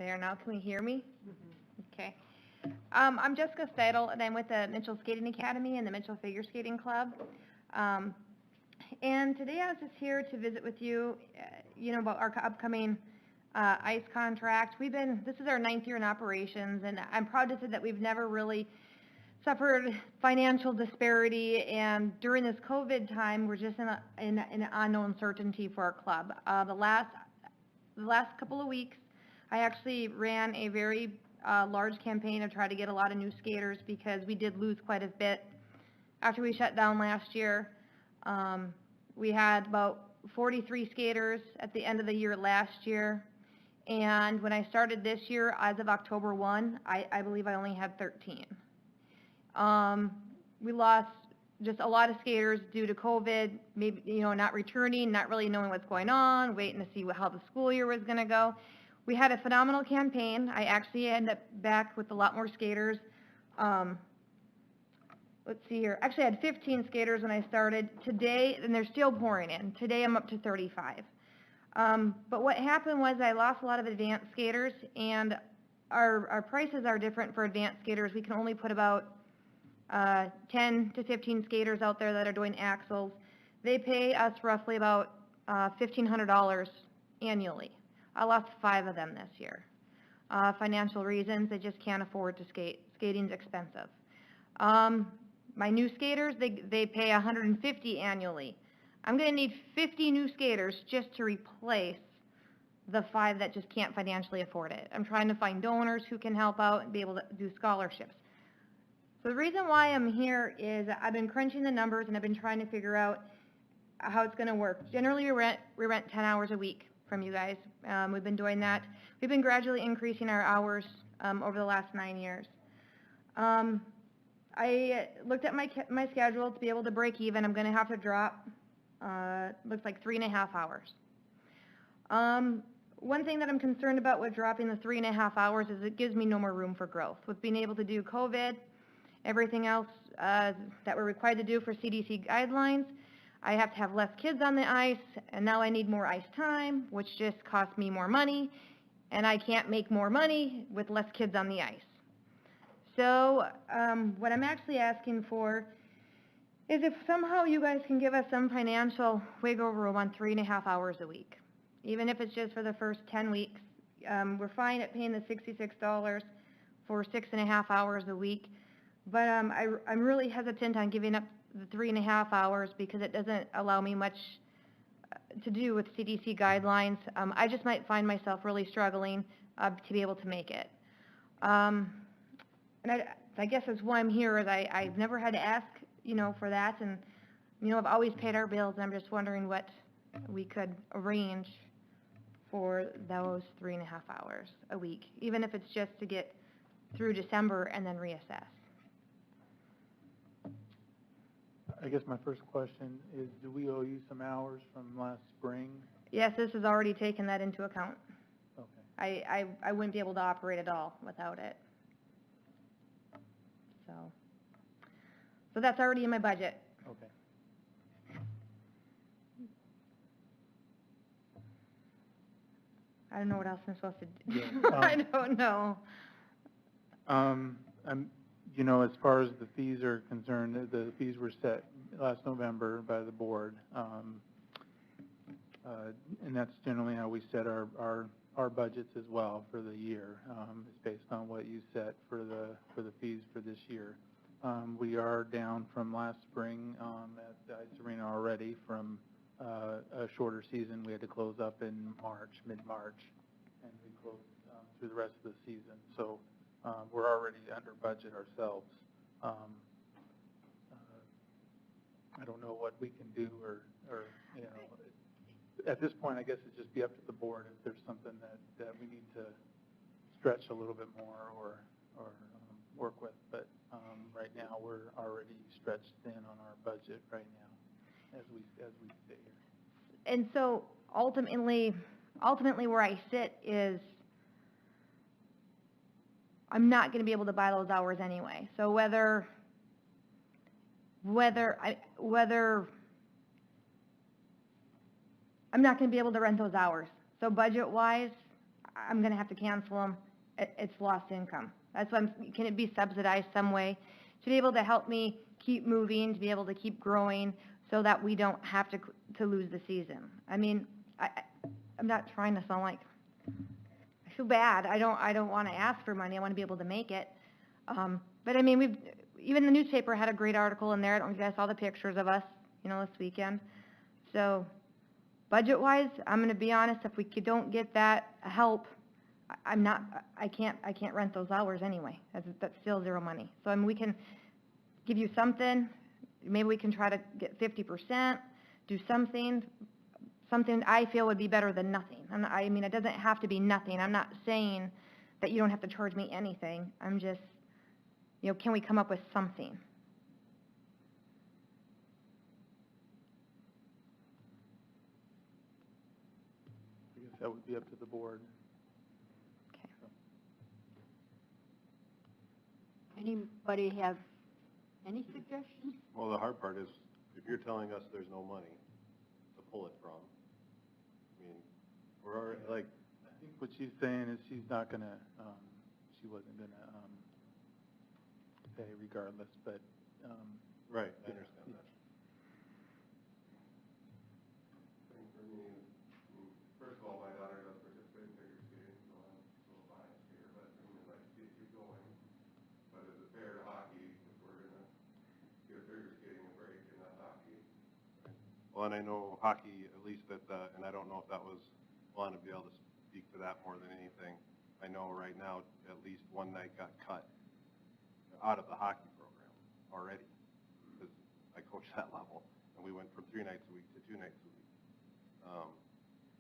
there now. Can we hear me? Okay. I'm Jessica Steidel, and I'm with the Mitchell Skating Academy and the Mitchell Figure Skating Club. And today I was just here to visit with you, about our upcoming ice contract. This is our 9th year in operations, and I'm proud to say that we've never really suffered financial disparity, and during this COVID time, we're just in an unknown certainty for our club. The last couple of weeks, I actually ran a very large campaign to try to get a lot of new skaters because we did lose quite a bit after we shut down last year. We had about 43 skaters at the end of the year last year, and when I started this year, as of October 1, I believe I only had 13. We lost just a lot of skaters due to COVID, maybe, not returning, not really knowing what's going on, waiting to see how the school year was going to go. We had a phenomenal campaign. I actually ended up back with a lot more skaters. Let's see here. Actually, I had 15 skaters when I started. Today, and they're still pouring in. Today, I'm up to 35. But what happened was I lost a lot of advanced skaters, and our prices are different for advanced skaters. We can only put about 10 to 15 skaters out there that are doing axles. They pay us roughly about $1,500 annually. I lost 5 of them this year. Financial reasons, they just can't afford to skate. Skating's expensive. My new skaters, they pay $150 annually. I'm going to need 50 new skaters just to replace the 5 that just can't financially afford it. I'm trying to find donors who can help out and be able to do scholarships. So the reason why I'm here is I've been crunching the numbers and I've been trying to figure out how it's going to work. Generally, we rent 10 hours a week from you guys. We've been doing that. We've been gradually increasing our hours over the last 9 years. I looked at my schedule to be able to break even. I'm going to have to drop, looks like 3.5 hours. One thing that I'm concerned about with dropping the 3.5 hours is it gives me no more room for growth. With being able to do COVID, everything else that we're required to do for CDC guidelines, I have to have less kids on the ice, and now I need more ice time, which just costs me more money, and I can't make more money with less kids on the ice. So what I'm actually asking for is if somehow you guys can give us some financial wiggle room on 3.5 hours a week, even if it's just for the first 10 weeks. We're fine at paying the $66 for 6.5 hours a week, but I'm really hesitant on giving up the 3.5 hours because it doesn't allow me much to do with CDC guidelines. I just might find myself really struggling to be able to make it. And I guess that's why I'm here, is I've never had to ask, for that, and, I've always paid our bills, and I'm just wondering what we could arrange for those 3.5 hours a week, even if it's just to get through December and then reassess. I guess my first question is, do we owe you some hours from last spring? Yes, this has already taken that into account. Okay. I wouldn't be able to operate at all without it. So that's already in my budget. Okay. I don't know what else I'm supposed to do. Yeah, I don't know. As far as the fees are concerned, the fees were set last November by the board, and that's generally how we set our budgets as well for the year. It's based on what you set for the fees for this year. We are down from last spring at the ice arena already from a shorter season. We had to close up in mid-March, and we closed through the rest of the season. So we're already under budget ourselves. I don't know what we can do, or at this point, I guess it'd just be up to the board if there's something that we need to stretch a little bit more or work with. But right now, we're already stretched thin on our budget right now as we sit here. And so ultimately where I sit is I'm not going to be able to buy those hours anyway. So whether I'm not going to be able to rent those hours. So budget-wise, I'm going to have to cancel them. It's lost income. That's why can it be subsidized some way to be able to help me keep moving, to be able to keep growing so that we don't have to lose the season? I mean, I'm not trying to sound like, I feel bad. I don't want to ask for money. I want to be able to make it. But I mean, even the newspaper had a great article in there. I don't know if you guys saw the pictures of us, this weekend. So budget-wise, I'm going to be honest, if we don't get that help, I can't rent those hours anyway. That's still zero money. So I mean, we can give you something. Maybe we can try to get 50%, do something I feel would be better than nothing. I mean, it doesn't have to be nothing. I'm not saying that you don't have to charge me anything. I'm just, can we come up with something? I guess that would be up to the board. Okay. Anybody have any suggestions? Well, the hard part is, if you're telling us there's no money to pull it from, I mean, we're already, like... I think what she's saying is she's not going to, she wasn't going to pay regardless, but... Right, I understand yeah. that. For me, first of all, my daughter does participate in figure skating, so I'm a little biased here, but I mean, I'd like to see it keep going. But is it fair to hockey if we're going to give figure skating a break and not hockey? Well, and I know hockey, at least and I don't know if that was, Lon would be able to speak to that more than anything. I know right now, at least one night got cut out of the hockey program already, because I coach that level, and we went from 3 nights a week to 2 nights a week.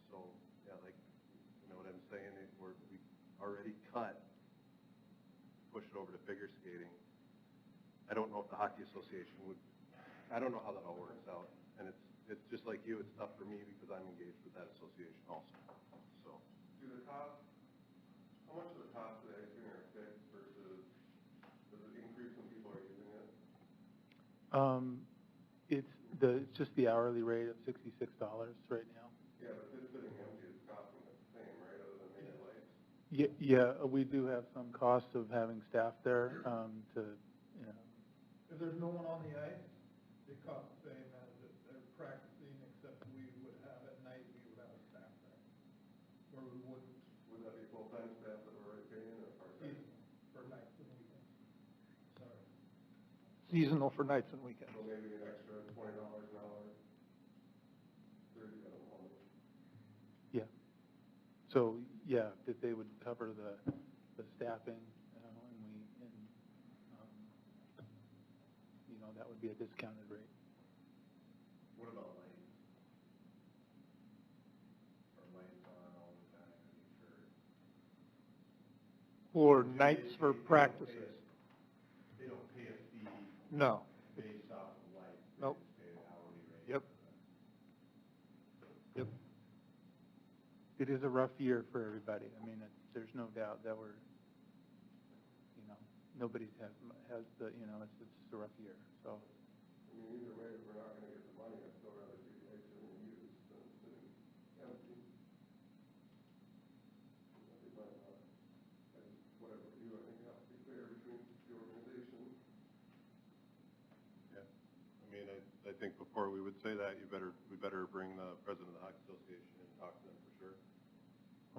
So, yeah, like, you know what I'm saying? We already cut, push it over to figure skating. I don't know if the Hockey Association would, I don't know how that all works out, and it's just like you, it's tough for me because I'm engaged with that association also. So, how much of the cost of the ice rink are fixed versus, does it increase when people are using it? It's just the hourly rate of $66 right now. Yeah, but this sitting empty is costing us the same, right, other than maybe lights? Yeah, we do have some costs of having staff there, If there's no one on the ice, it costs the same as if they're practicing, except we would have, at night, we would have a staff there. Where we wouldn't. Would that be full-time staff that we're already paying, or part-time? For nights and weekends. Sorry. Seasonal for nights and weekends. So maybe an extra $20 an hour, 30, I don't know. yeah. So, yeah, that they would cover the staffing, that would be a discounted rate. What about lights? Are lights on all the time? Or nights for practices. They don't pay a fee No. based off of lights. Nope. They just pay an hourly rate. Yep. It is a rough year for everybody. I mean, there's no doubt that we're, nobody has the, it's a rough year, so. I mean, either way, if we're not going to get the money, I'd still rather see the ice in and used than sitting empty. Whatever we do, I think it has to be fair between the organization. Yeah. I mean, I think before we would say that, we better bring the president of the Hockey Association and talk to them for sure.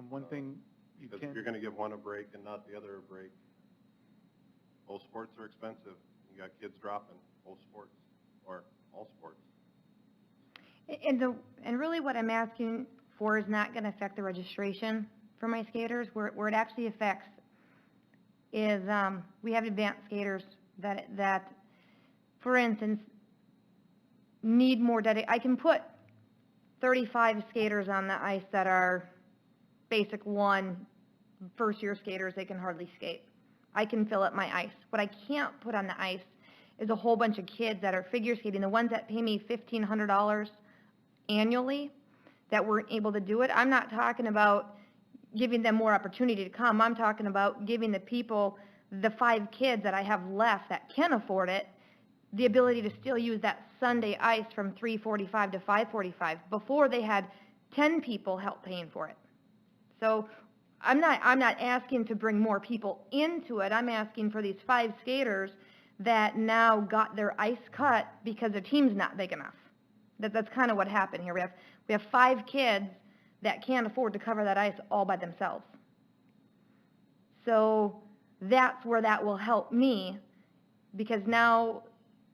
One thing you Because can't. if you're going to give one a break and not the other a break, both sports are expensive. You got kids dropping, both sports, or all sports. And really what I'm asking for is not going to affect the registration for my skaters. Where it actually affects is we have advanced skaters that, for instance, need more dedication. I can put 35 skaters on the ice that are basic 1, first-year skaters. They can hardly skate. I can fill up my ice. What I can't put on the ice is a whole bunch of kids that are figure skating, the ones that pay me $1,500 annually, that weren't able to do it. I'm not talking about giving them more opportunity to come. I'm talking about giving the people, the 5 kids that I have left that can afford it, the ability to still use that Sunday ice from 3:45 to 5:45. Before, they had 10 people help paying for it. So I'm not asking to bring more people into it. I'm asking for these 5 skaters that now got their ice cut because their team's not big enough. That's kind of what happened here. We have 5 kids that can't afford to cover that ice all by themselves. So that's where that will help me, because now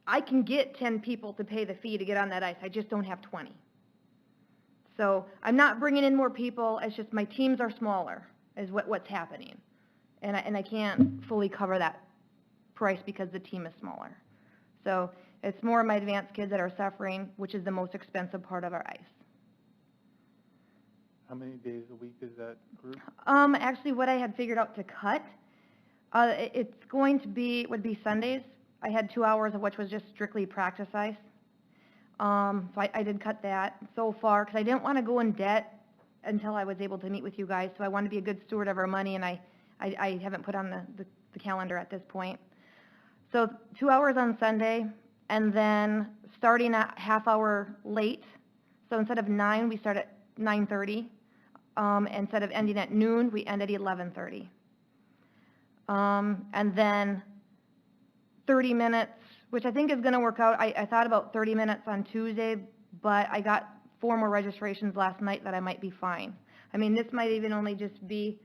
I can get 10 people to pay the fee to get on that ice. I just don't have 20. So I'm not bringing in more people. It's just my teams are smaller is what's happening. And I can't fully cover that price because the team is smaller. So it's more of my advanced kids that are suffering, which is the most expensive part of our ice. How many days a week is that group? Actually, what I had figured out to cut, it's going to be, would be Sundays. I had 2 hours of which was just strictly practice ice. So I did cut that so far, because I didn't want to go in debt until I was able to meet with you guys. So I wanted to be a good steward of our money, and I haven't put on the calendar at this point. So 2 hours on Sunday, and then starting a half hour late. So instead of 9, we start at 9:30. Instead of ending at noon, we end at 11:30. And then 30 minutes, which I think is going to work out. I thought about 30 minutes on Tuesday, but I got 4 more registrations last night that I might be fine. I mean, this might even only just be,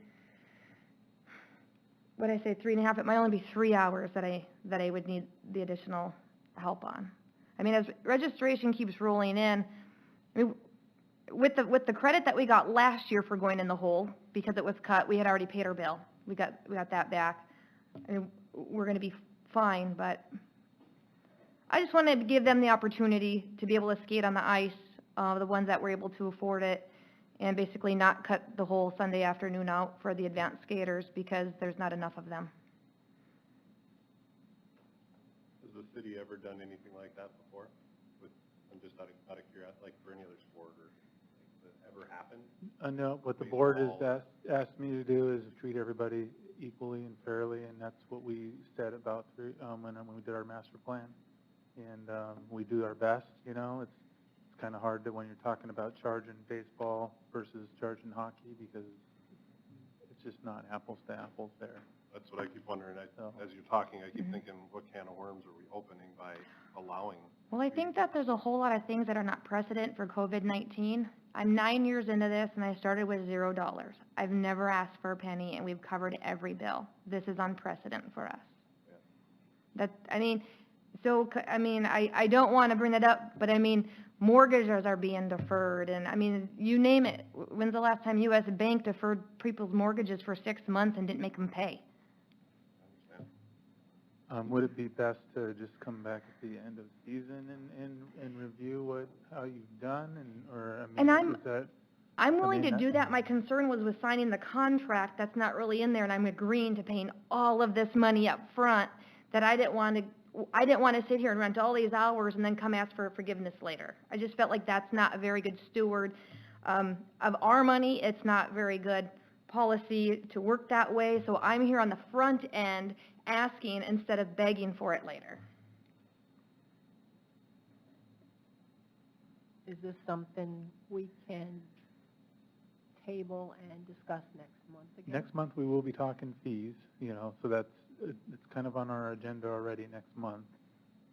what did I say, 3.5? It might only be 3 hours that I would need the additional help on. I mean, as registration keeps rolling in, I mean, with the credit that we got last year for going in the hole, because it was cut, we had already paid our bill. We got that back. I mean, we're going to be fine, but I just wanted to give them the opportunity to be able to skate on the ice, the ones that were able to afford it, and basically not cut the whole Sunday afternoon out for the advanced skaters because there's not enough of them. Has the city ever done anything like that before? I'm just out of curiosity, like for any other sport, or has it ever happened? No, what the board has asked me to do is treat everybody equally and fairly, and that's what we said about when we did our master plan. And we do our best, you know. It's kind of hard that when you're talking about charging baseball versus charging hockey, because it's just not apples to apples there. That's what I keep wondering. As you're talking, I keep thinking, what can of worms are we opening by allowing? Well, I think that there's a whole lot of things that are not precedent for COVID-19. I'm 9 years into this, and I started with $0. I've never asked for a penny, and we've covered every bill. This is unprecedented for us. Yeah. I don't want to bring that up, but I mean, mortgages are being deferred, and I mean, you name it. When's the last time U.S. Bank deferred people's mortgages for 6 months and didn't make them pay? Would it be best to just come back at the end of the season and review how you've done, I'm willing to do that. My concern was with signing the contract that's not really in there, and I'm agreeing to paying all of this money up front that I didn't want to sit here and rent all these hours and then come ask for forgiveness later. I just felt like that's not a very good steward of our money. It's not very good policy to work that way. So I'm here on the front end asking instead of begging for it later. Is this something we can table and discuss next month again? Next month we will be talking fees, you know, so it's kind of on our agenda already next month.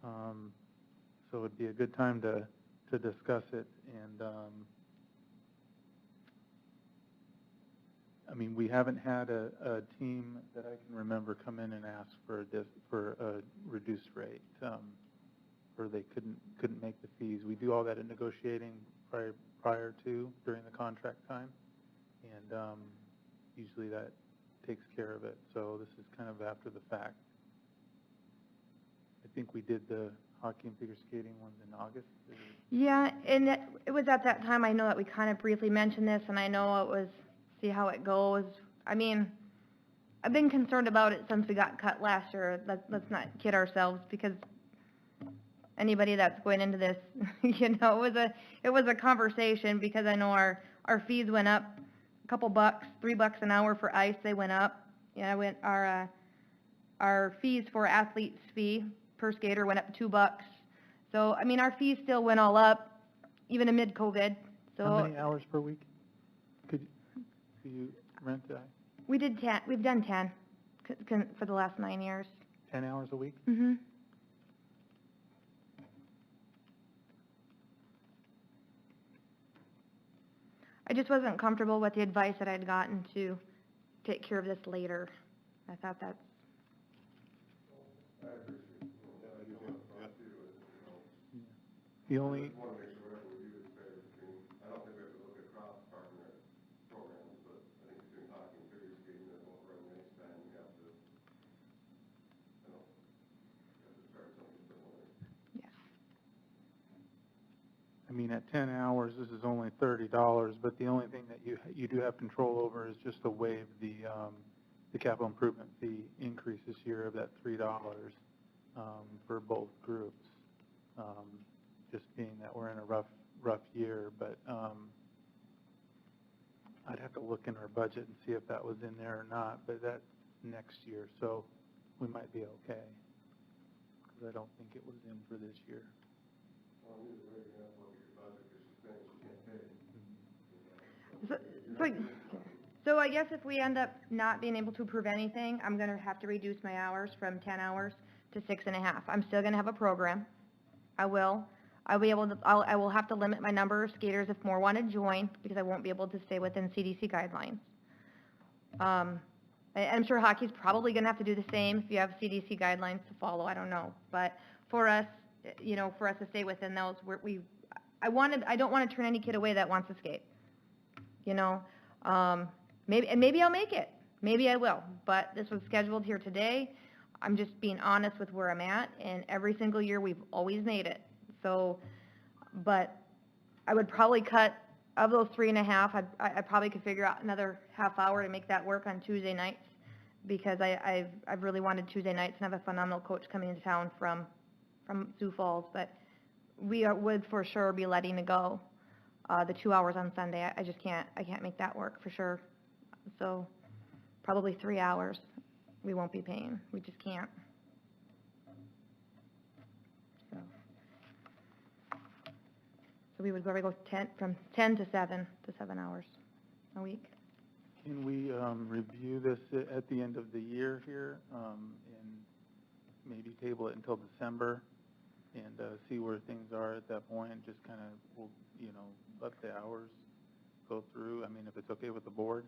So it'd be a good time to discuss it. And I mean, we haven't had a team that I can remember come in and ask for a reduced rate, or they couldn't make the fees. We do all that in negotiating prior to during the contract time, and usually that takes care of it. So this is kind of after the fact. I think we did the hockey and figure skating ones in August. Yeah, and it was at that time, I know that we kind of briefly mentioned this, and I know it was, see how it goes. I mean, I've been concerned about it since we got cut last year. Let's not kid ourselves, because anybody that's going into this, you know, it was a conversation, because I know our fees went up a couple bucks, $3 an hour for ice, they went up. Yeah, our fees for athlete's fee per skater went up $2. So, I mean, our fees still went all up, even amid COVID. So how many hours per week could you rent We did 10, we've done 10 for the last 9 years. 10 hours a week? Mm-hmm. I just wasn't comfortable with the advice that I'd gotten to take care of this later. I thought that's, I appreciate, I do want to talk to you, The only, just want to make sure whatever we do is fair between, I don't think we have to look across partner programs, but I think between hockey and figure skating, there's what we're in the span, we have to, you know, we have to start something similar. yeah. I mean, at 10 hours, this is only $30, but the only thing that you do have control over is just to waive the capital improvement fee increase this year of that $3 for both groups. Just being that we're in a rough year, but I'd have to look in our budget and see if that was in there or not, but that's next year, so we might be okay, because I don't think it was in for this year. Well, I'm usually ready to look at your budget, because she's saying she can't pay. So I guess if we end up not being able to approve anything, I'm gonna have to reduce my hours from 10 hours to 6.5. I'm still gonna have a program. I will. I will have to limit my number of skaters if more want to join, because I won't be able to stay within CDC guidelines. I'm sure hockey's probably gonna have to do the same if you have CDC guidelines to follow, I don't know. But for us, you know, for us to stay within those, I don't want to turn any kid away that wants to skate. You know, maybe I'll make it. Maybe I will. But this was scheduled here today. I'm just being honest with where I'm at, and every single year we've always made it. So, but I would probably cut, of those 3.5, I probably could figure out another half hour to make that work on Tuesday nights, because I've really wanted Tuesday nights, and I have a phenomenal coach coming into town from Sioux Falls, but would for sure be letting it go the 2 hours on Sunday. I just can't make that work for sure. So probably 3 hours we won't be paying. We just can't. So we would probably go from 10 to 7 hours a week. Can we review this at the end of the year here, and maybe table it until December, and see where things are at that point? Just kind of, we'll, you know, let the hours go through. I mean, if it's okay with the board,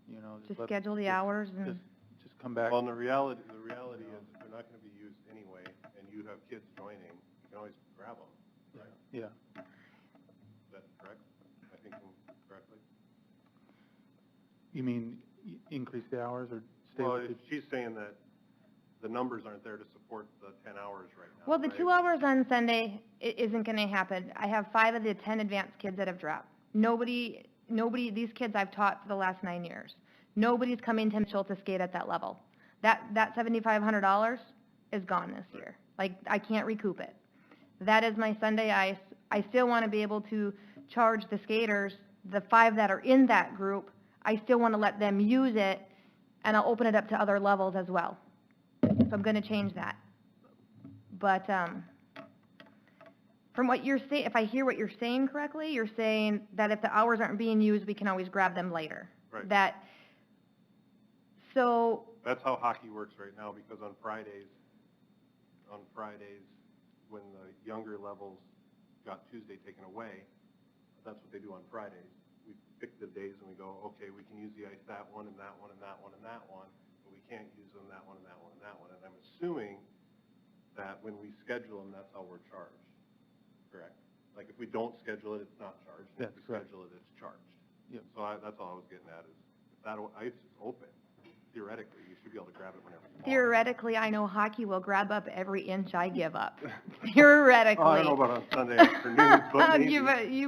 you know, Just schedule the hours and, just come back. Well, and the reality is, they're not gonna be used anyway, and you have kids joining, you can always grab them, right? Yeah. Is that correct? I think correctly? You mean increase the hours or stay Well, with she's saying that the numbers aren't there to support the 10 hours right now. well, the right? 2 hours on Sunday isn't going to happen. I have 5 of the 10 advanced kids that have dropped. Nobody, these kids I've taught for the last 9 years. Nobody's coming to Mitchell to skate at that level. That $7,500 is gone this year. Like, I can't recoup it. That is my Sunday ice. I still want to be able to charge the skaters, the 5 that are in that group, I still want to let them use it, and I'll open it up to other levels as well. So I'm going to change that. But from what you're saying, if I hear what you're saying correctly, you're saying that if the hours aren't being used, we can always grab them later. Right. So That's how hockey works right now, because on Fridays, when the younger levels got Tuesday taken away, that's what they do on Fridays. We pick the days and we go, okay, we can use the ice that one and that one and that one and that one, but we can't use them that one and that one and that one. And I'm assuming that when we schedule them, that's how we're charged, correct? Like, if we don't schedule it, it's not charged. That's If we correct. schedule it, it's charged. Yep. So that's all I was getting at, is if that ice is open, theoretically, you should be able to grab it whenever you want. theoretically, I know hockey will grab up every inch I give up. Theoretically. Oh, I don't know about on Sunday afternoons, but maybe. You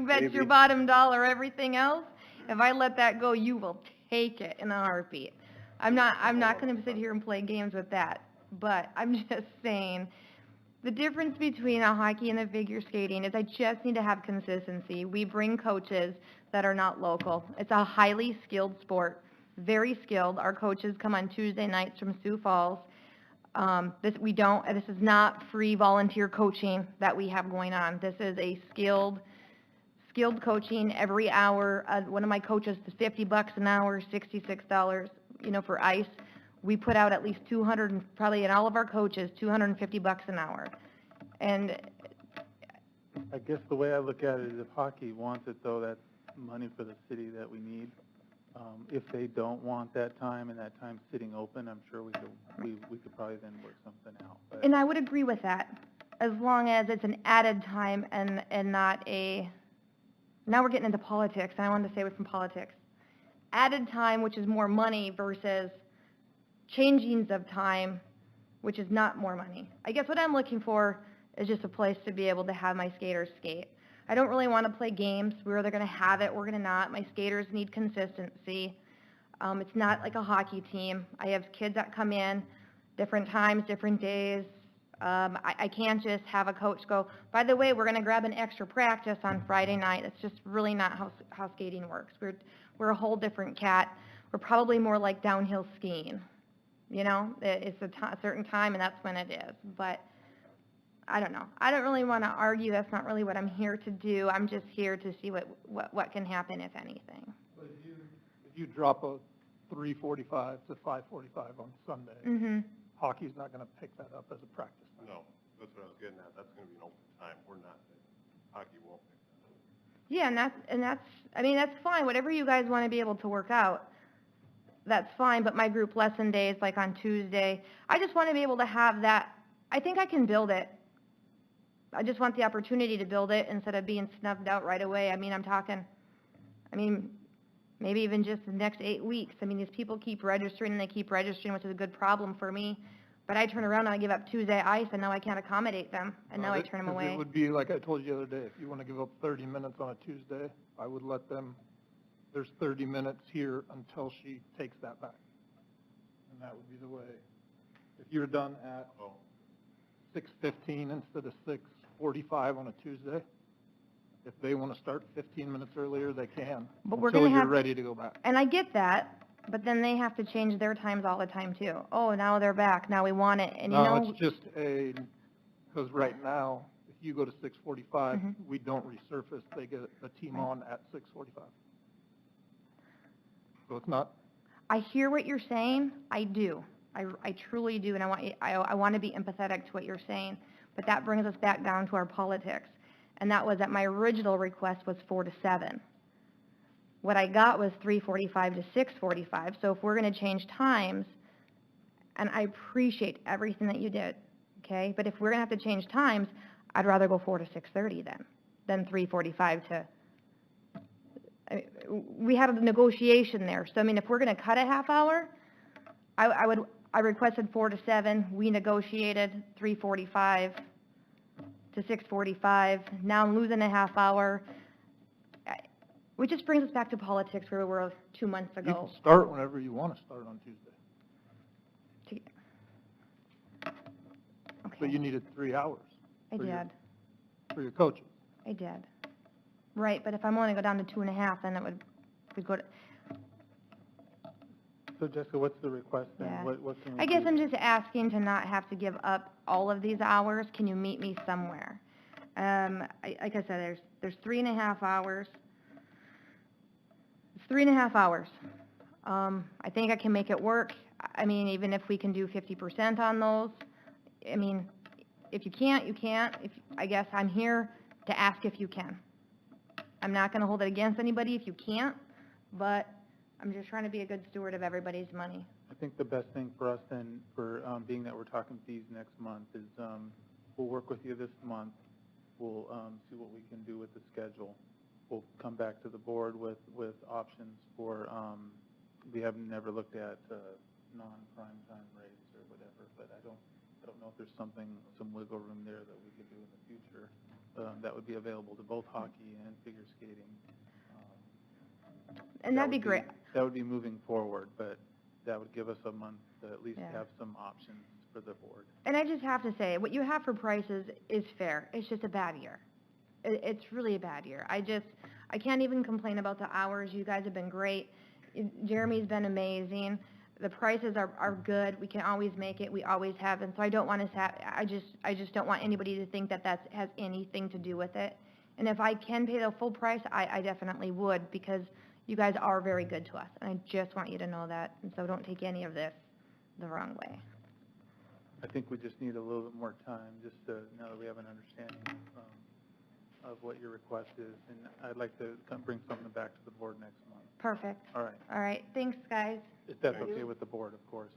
bet maybe. your bottom dollar everything else. If I let that go, you will take it in a heartbeat. I'm not going to sit here and play games with that. But I'm just saying, the difference between a hockey and the figure skating is I just need to have consistency. We bring coaches that are not local. It's a highly skilled sport, very skilled. Our coaches come on Tuesday nights from Sioux Falls. This is not free volunteer coaching that we have going on. This is a skilled coaching every hour. One of my coaches is $50 an hour, $66. for ice, we put out at least 200, and probably in all of our coaches, $250 an hour. And I guess the way I look at it is if hockey wants it, though, that's money for the city that we need. If they don't want that time and that time sitting open, I'm sure we could probably then work something out. But And I would agree with that, as long as it's an added time and not now we're getting into politics, and I wanted to stay away from politics. Added time, which is more money, versus changings of time, which is not more money. I guess what I'm looking for is just a place to be able to have my skaters skate. I don't really want to play games. We're either going to have it, we're going to not. My skaters need consistency. It's not like a hockey team. I have kids that come in, different times, different days. I can't just have a coach go, by the way, we're going to grab an extra practice on Friday night. That's just really not how skating works. We're a whole different cat. We're probably more like downhill skiing. It's a certain time, and that's when it is. But I don't know. I don't really want to argue. That's not really what I'm here to do. I'm just here to see what can happen, if anything. But if you drop a 3:45 to 5:45 on Sunday, Mm-hmm. hockey's not going to pick that up as a practice time. No, that's what I was getting at. That's gonna be an open time. We're not, hockey won't pick that up. Yeah, that's fine. Whatever you guys want to be able to work out, that's fine. But my group lesson days, like on Tuesday, I just want to be able to have that. I think I can build it. I just want the opportunity to build it instead of being snubbed out right away. I'm talking, maybe even just the next 8 weeks. These people keep registering and they keep registering, which is a good problem for me. But I turn around and I give up Tuesday ice, and now I can't accommodate them, and now I turn them 'Cause away. It would be like I told you the other day, if you want to give up 30 minutes on a Tuesday, I would let them, there's 30 minutes here until she takes that back. And that would be the way. If you're done at Oh, 6:15 instead of 6:45 on a Tuesday, if they want to start 15 minutes earlier, they can, But we're until gonna you're have- ready to go back. And I get that, but then they have to change their times all the time too. Oh, now they're back, now we want it, and No, it's just because right now, if you go to 6:45, Mhm. we don't resurface, they get a team Right. on at 6:45. So it's not, I hear what you're saying, I do. I truly do, and I want to be empathetic to what you're saying, but that brings us back down to our politics. And that was that my original request was 4 to 7. What I got was 3:45 to 6:45, so if we're going to change times, and I appreciate everything that you did, okay? But if we're going to have to change times, I'd rather go 4 to 6:30 than 3:45 to, we had a negotiation there. So, if we're going to cut a half hour, I requested 4 to 7. We negotiated 3:45 to 6:45. Now I'm losing a half hour. Which just brings us back to politics where we were 2 months you ago. can start whenever you want to start on Tuesday. Okay, But you needed 3 hours I for your- did. for your coaches. I did. Right, but if I'm only go down to 2.5, then it would go to, So Jessica, what's the request then? Yeah. What can we I guess do? I'm just asking to not have to give up all of these hours. Can you meet me somewhere? Like I said, there's 3.5 hours. It's 3.5 hours. I think I can make it work. Even if we can do 50% on those. If you can't, you can't. I guess I'm here to ask if you can. I'm not gonna hold it against anybody if you can't, but I'm just trying to be a good steward of everybody's money. I think the best thing for us then, for being that we're talking fees next month, is we'll work with you this month. We'll see what we can do with the schedule. We'll come back to the board with options for, we haven't never looked at non-prime time rates or whatever, but I don't know if there's some wiggle room there that we could do in the future that would be available to both hockey and figure skating. And that'd be great. That would be moving forward, but that would give us a month to at least Yeah. have some options for the board. And I just have to say, what you have for prices is fair. It's just a bad year. It's really a bad year. I can't even complain about the hours. You guys have been great. Jeremy's been amazing. The prices are good. We can always make it. We always have. And so I don't want I just don't want anybody to think that has anything to do with it. And if I can pay the full price, I definitely would, because You guys are very good to us, and I just want you to know that, and so don't take any of this the wrong way. I think we just need a little bit more time, just to, now that we have an understanding of what your request is, and I'd like to bring something back to the board next month. Perfect. All right, All right, thanks, guys. if that's okay with the board, of course.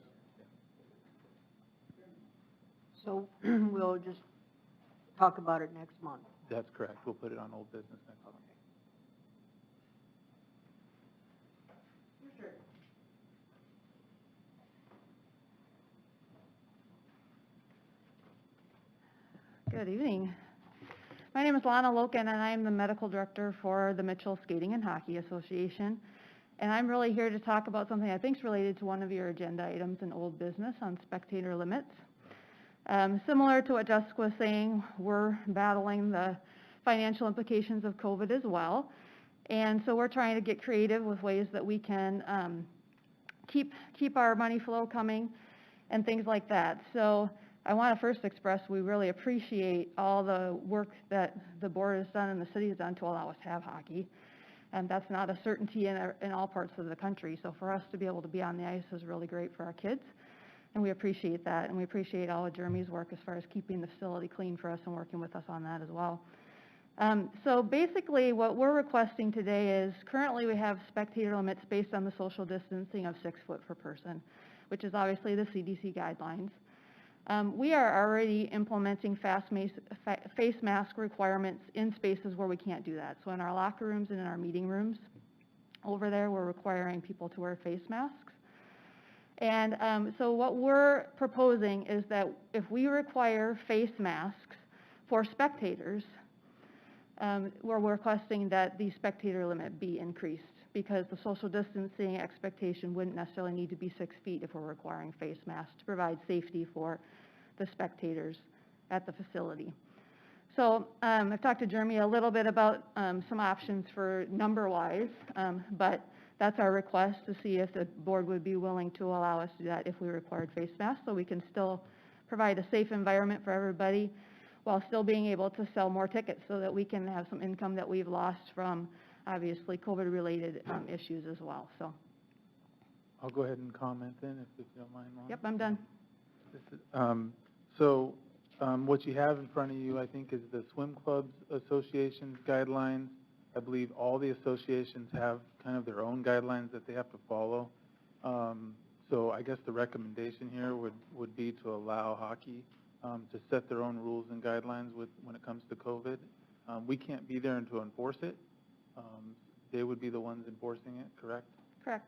So we'll just talk about it next month. That's correct, we'll put it on old business next month. Good evening. My name is Lana Loken, and I'm the medical director for the Mitchell Skating and Hockey Association. And I'm really here to talk about something I think is related to one of your agenda items in old business on spectator limits. Similar to what Jessica was saying, we're battling the financial implications of COVID as well. And so we're trying to get creative with ways that we can keep our money flow coming and things like that. So I want to first express we really appreciate all the work that the board has done and the city has done to allow us to have hockey. And that's not a certainty in all parts of the country. So for us to be able to be on the ice is really great for our kids. And we appreciate that. And we appreciate all of Jeremy's work as far as keeping the facility clean for us and working with us on that as well. So basically what we're requesting today is currently we have spectator limits based on the social distancing of 6 foot per person, which is obviously the CDC guidelines. We are already implementing face mask requirements in spaces where we can't do that. So in our locker rooms and in our meeting rooms, over there we're requiring people to wear face masks. And so what we're proposing is that if we require face masks for spectators, we're requesting that the spectator limit be increased because the social distancing expectation wouldn't necessarily need to be 6 feet if we're requiring face masks to provide safety for the spectators at the facility. So I've talked to Jeremy a little bit about some options for number-wise, but that's our request to see if the board would be willing to allow us to do that if we required face masks, so we can still provide a safe environment for everybody while still being able to sell more tickets so that we can have some income that we've lost from, obviously, COVID-related issues as well. So. I'll go ahead and comment then, if you don't mind, Lana. Yep, I'm done. What you have in front of you, I think, is the Swim Clubs Association's guidelines. I believe all the associations have kind of their own guidelines that they have to follow. So I guess the recommendation here would be to allow hockey to set their own rules and guidelines when it comes to COVID. We can't be there and to enforce it. They would be the ones enforcing it, correct? Correct.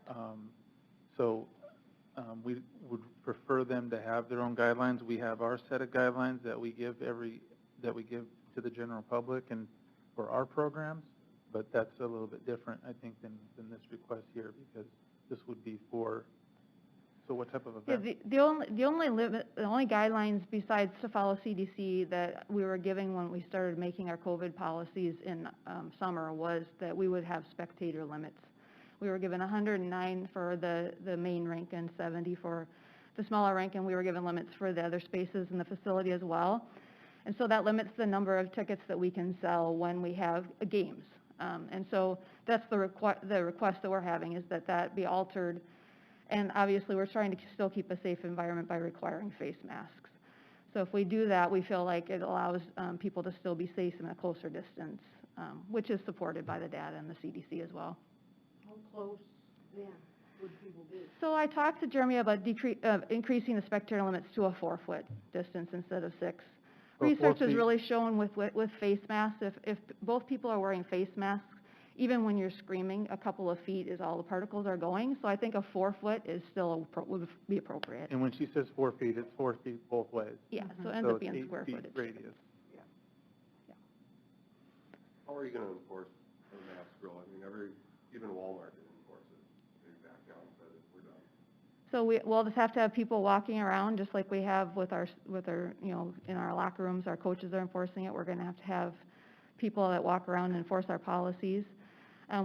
We would prefer them to have their own guidelines. We have our set of guidelines that we give to the general public and for our programs, but that's a little bit different, I think, than this request here, because this would be for. So what type of event? Yeah, the only guidelines besides to follow CDC that we were giving when we started making our COVID policies in summer was that we would have spectator limits. We were given 109 for the main rink and 70 for the smaller rink, and we were given limits for the other spaces in the facility as well. And so that limits the number of tickets that we can sell when we have games. And so that's the request that we're having, is that be altered. And obviously we're trying to still keep a safe environment by requiring face masks. So if we do that, we feel like it allows people to still be safe in a closer distance, which is supported by the data and the CDC as well. How close then would people be? So I talked to Jeremy about increasing the spectator limits to a 4 foot distance instead of 6. Research has really shown with face masks, if both people are wearing face masks, even when you're screaming, a couple of feet is all the particles are going. So I think a 4 foot is still would be appropriate. And when she says 4 feet, it's 4 feet both ways. Yeah, so it ends up being square footage. Radius. How are you gonna enforce the mask rule? I mean, even Walmart didn't enforce it. They backed down and said, we're done. So we'll just have to have people walking around, just like we have with our, in our locker rooms, our coaches are enforcing it. We're gonna have people that walk around and enforce our policies.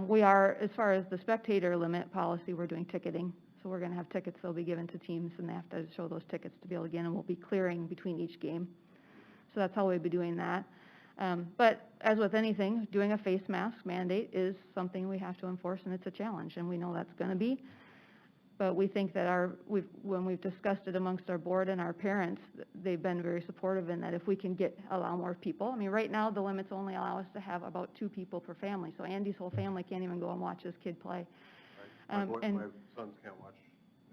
We are, as far as the spectator limit policy, we're doing ticketing. So we're gonna have tickets that'll be given to teams, and they have to show those tickets to be able to get in, and we'll be clearing between each game. So that's how we'll be doing that. But as with anything, doing a face mask mandate is something we have to enforce, and it's a challenge, and we know that's going to be. But we think that when we've discussed it amongst our board and our parents, they've been very supportive in that if we can allow more people. I mean, right now, the limits only allow us to have about 2 people per family, so Andy's whole family can't even go and watch his kid play. Right. And- My sons can't watch.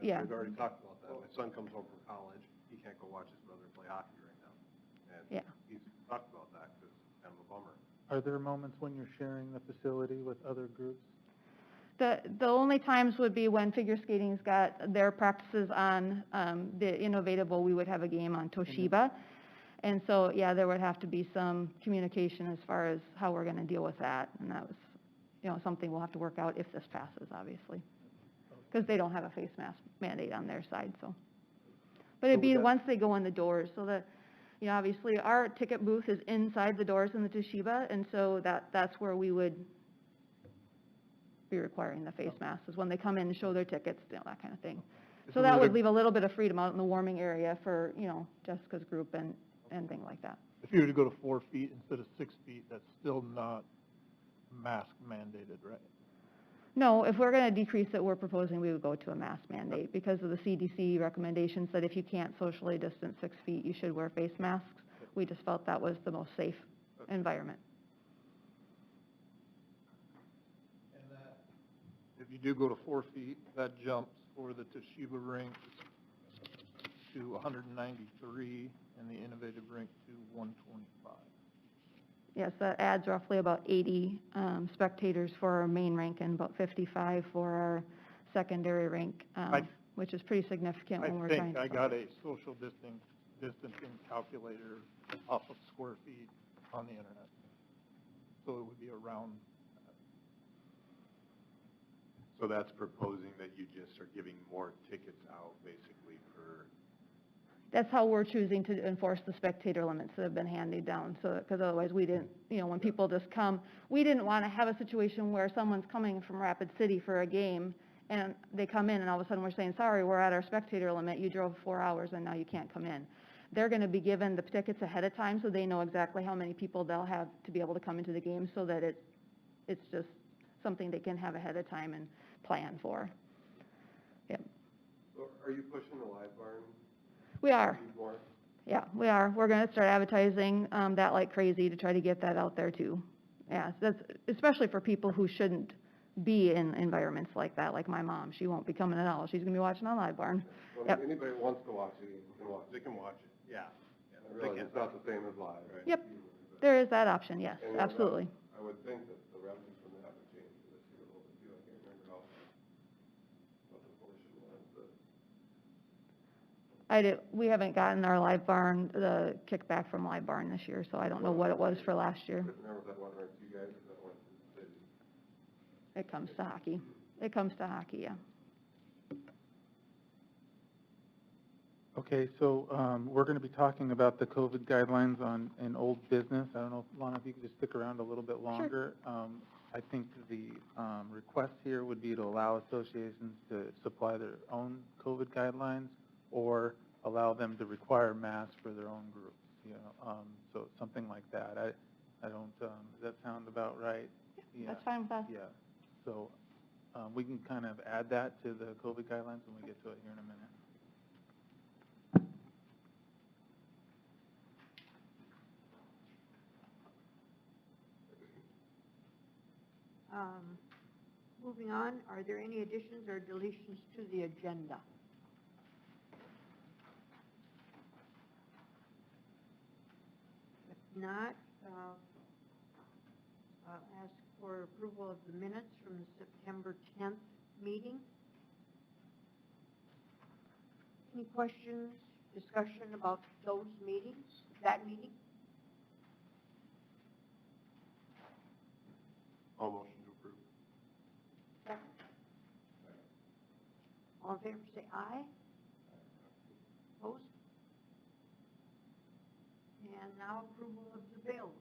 Yeah. We've already talked about that. My son comes home from college, he can't go watch his brother play hockey right now. And Yeah. he's talked about that, because it's kind of a bummer. Are there moments when you're sharing the facility with other groups? The only times would be when figure skating's got their practices on the Innovatable, we would have a game on Toshiba. And so, yeah, there would have to be some communication as far as how we're going to deal with that. And that was, something we'll have to work out if this passes, obviously. Because they don't have a face mask mandate on their side, so. But it'd be once they go in the doors, so that, obviously, our ticket booth is inside the doors in the Toshiba, and so that's where we would be requiring the face masks, is when they come in and show their tickets, that kind of thing. So that would leave a little bit of freedom out in the warming area for, Jessica's group and things like that. If you were to go to 4 feet instead of 6 feet, that's still not mask mandated, right? No, if we're going to decrease it, we're proposing we would go to a mask mandate because of the CDC recommendations that if you can't socially distance 6 feet, you should wear face masks. We just felt that was the most safe environment. And that, if you do go to 4 feet, that jumps for the Toshiba rink to 193 and the innovative rink to 125. Yes, that adds roughly about 80 spectators for our main rink and about 55 for our secondary rink, which is pretty significant when we're trying to. I think I got a social distancing calculator off of square feet on the internet. So it would be around that. So that's proposing that you just are giving more tickets out, basically, for... That's how we're choosing to enforce the spectator limits that have been handed down, so, because otherwise we didn't, when people just come, we didn't want to have a situation where someone's coming from Rapid City for a game, and they come in, and all of a sudden we're saying, sorry, we're at our spectator limit, you drove 4 hours, and now you can't come in. They're going to be given the tickets ahead of time, so they know exactly how many people they'll have to be able to come into the game, so that it's just something they can have ahead of time and plan for. Yep. So are you pushing the live barn? We are. More? Yeah, we are. We're going to start advertising that like crazy to try to get that out there too. Yeah, that's especially for people who shouldn't be in environments like that, like my mom. She won't be coming at all. She's going to be watching on Live Barn. Well, Yep. anybody who wants to watch it, they can watch it. Yeah. I realize it's not the same as live, right? Yep, there is that option, yes, And, absolutely. I would think that the revenue from that would change for this year a little bit too. I can't remember what the portion was, but We haven't gotten our Live Barn, the kickback from Live Barn this year, so I don't know what it was for last year. remember if that went right to you guys or that went to the city? It comes to hockey. It comes to hockey, yeah. Okay, so we're going to be talking about the COVID guidelines in old business. I don't know, Lana, if you could just stick around a little bit longer. I think the request here would be to allow associations to supply their own COVID guidelines or allow them to require masks for their own groups, so something like that. I don't, does that sound about right? Yeah. That's fine with us. Yeah, so we can kind of add that to the COVID guidelines when we get to it here in a minute. Moving on, are there any additions or deletions to the agenda? If not, I'll ask for approval of the minutes from the September 10th meeting. Any questions, discussion about those meetings, that meeting? All motion to approve. Second. All in favor, say aye. Opposed? And now approval of the bills.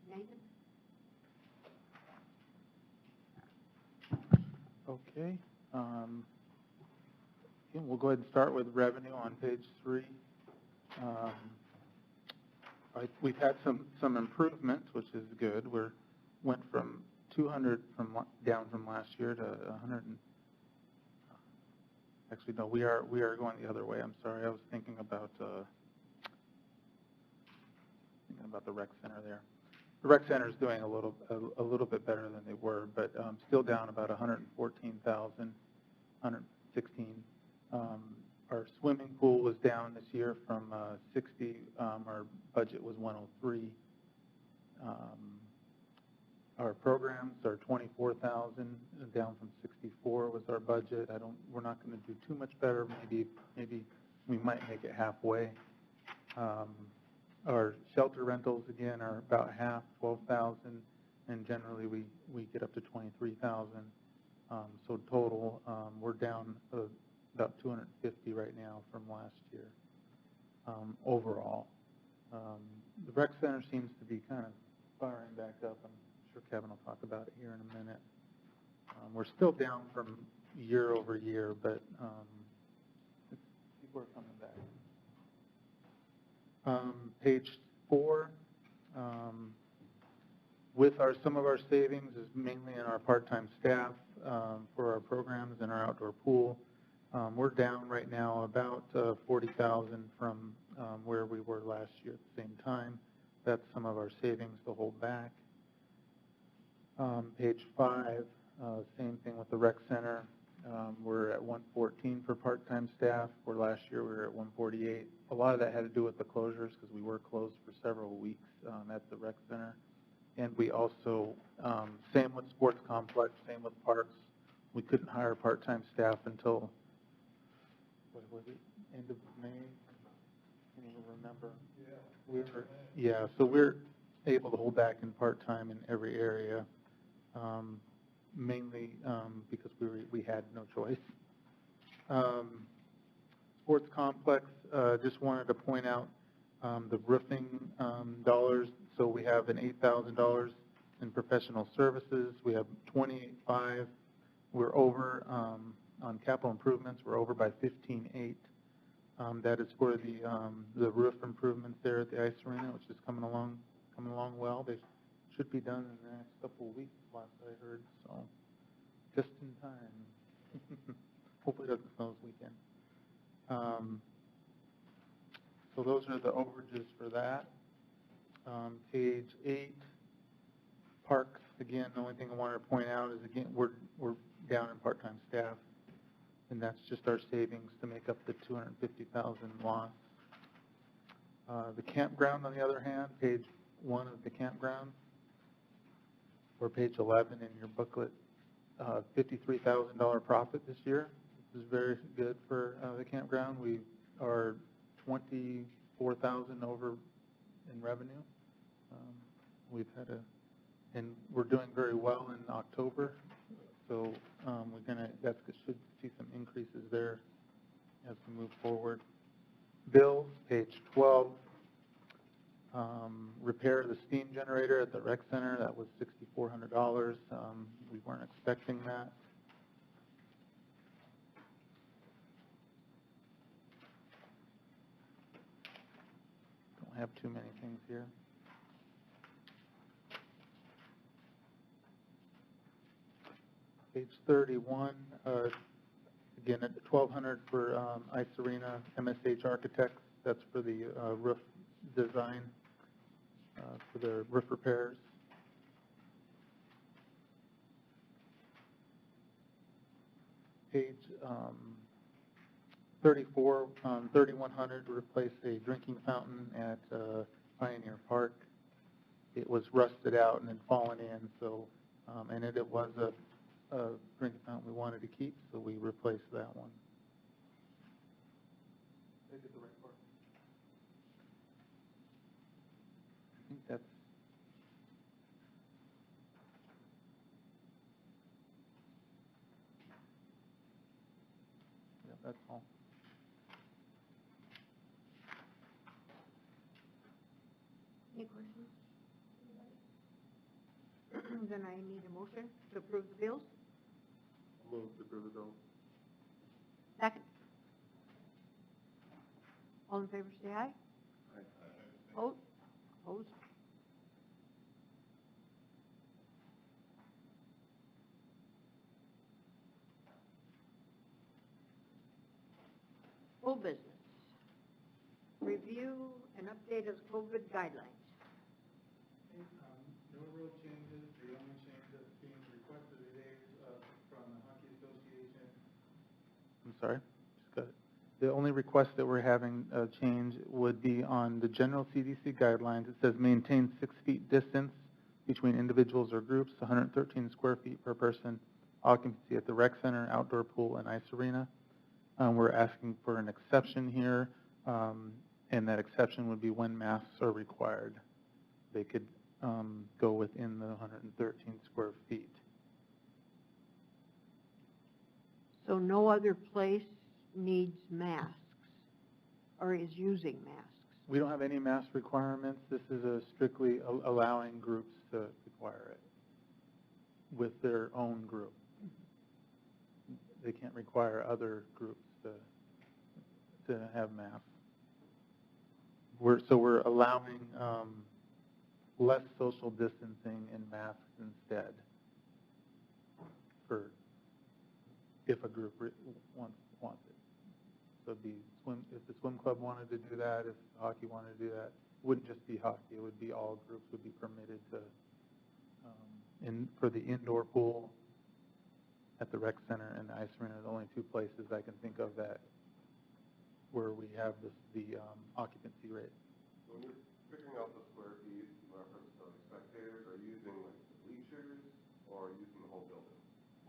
Nathan? Okay. We'll go ahead and start with revenue on page 3. we've had some improvements, which is good. Went from 200 down from last year to 100. Actually, no, we are going the other way. I'm sorry. I was thinking about the rec center there. The rec center is doing a little bit better than they were, but still down about 114,000, 116. Our swimming pool was down this year from 60. Our budget was 103. Our programs are 24,000, down from 64 was our budget. We're not going to do too much better. Maybe we might make it halfway. Our shelter rentals again are about half, 12,000, and generally we get up to 23,000. So total, we're down about 250 right now from last year overall. The rec center seems to be kind of firing back up. I'm sure Kevin will talk about it here in a minute. We're still down from year over year, but people are coming back. Page 4, with some of our savings is mainly in our part-time staff for our programs and our outdoor pool. We're down right now about 40,000 from where we were last year at the same time. That's some of our savings to hold back. Page 5, same thing with the rec center. We're at 114 for part-time staff, where last year we were at 148. A lot of that had to do with the closures because we were closed for several weeks at the rec center. And we also, same with sports complex, same with parks. We couldn't hire part-time staff until, what was it, end of May? I can't even remember. So we're able to hold back in part-time in every area. Mainly because we had no choice. Sports complex, just wanted to point out the roofing dollars. So we have an $8,000 in professional services. We have $28,500. We're over on capital improvements. We're over by $15,800. That is for the roof improvements there at the ice arena, which is coming along well. They should be done in the next couple of weeks, last I heard, so just in time. Hopefully it doesn't snow this weekend. So those are the overages for that. Page 8, parks. Again, the only thing I wanted to point out is, again, we're down in part-time staff, and that's just our savings to make up the 250,000 loss. The campground, on the other hand, page 1 of the campground, or page 11 in your booklet, $53,000 profit this year. This is very good for the campground. We are 24,000 over in revenue. We've had and we're doing very well in October, so should see some increases there as we move forward. Bills, page 12. Repair of the steam generator at the rec center, that was $6,400. We weren't expecting that. Don't have too many things here. Page 31, again at the $1,200 for ice arena, MSH Architects. That's for the roof design, for the roof repairs. Page 34, 3,100 to replace a drinking fountain at Pioneer Park. It was rusted out and had fallen in, so and it was a drinking fountain we wanted to keep, so we replaced that one. Did I get the right part? I think that's. Yeah, that's all. Any questions? Then I need a motion to approve the bills. Move to approve the bill. Second. All in favor, say aye. Vote. Opposed? Old business. Review and update of COVID guidelines. No real changes. The only change that's being requested today from the Hockey Association. I'm sorry, just got it. The only request that we're having change would be on the general CDC guidelines. It says maintain 6 feet distance between individuals or groups, 113 square feet per person, occupancy at the rec center, outdoor pool, and ice arena. We're asking for an exception here, and that exception would be when masks are required. They could go within the 113 square feet. So no other place needs masks or is using masks? We don't have any mask requirements. This is a strictly allowing groups to require it with their own group. They can't require other groups to have masks. We're allowing less social distancing in masks instead for if a group wants it. So it'd be if the swim club wanted to do that, if hockey wanted to do that, it wouldn't just be hockey. It would be all groups would be permitted to for the indoor pool at the rec center and the ice arena are the only 2 places I can think of that where we have the occupancy rate. When you're figuring out the square feet in reference to the spectators, are you using like the bleachers or are you using the whole building?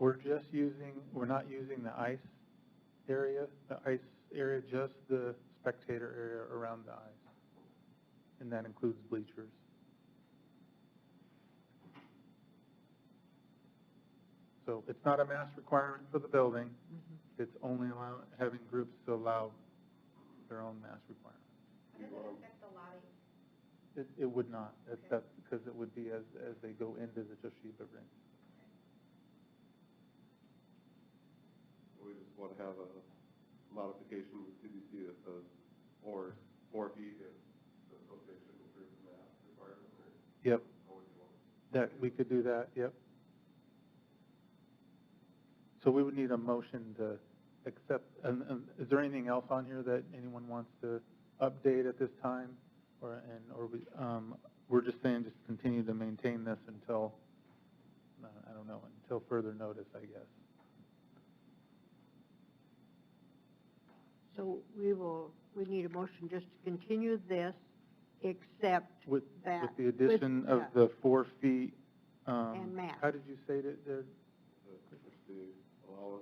We're not using the ice area, just the spectator area around the ice. And that includes bleachers. So it's not a mask requirement for the building. It's only having groups to allow their own mask requirement. How does it affect the lobby? It would not. That's because it would be as they go into the Toshiba ring. We just want to have a modification with CDC that says, or 4 feet if the association approves the mask requirement. Yep. How would you want it? That we could do that. Yep. So we would need a motion to accept. And is there anything else on here that anyone wants to update at this time, we're just saying just continue to maintain this until I don't know, until further notice, I guess. So we need a motion just to continue this, except With that. the addition of the 4 feet. And masks. How did you say that? The allow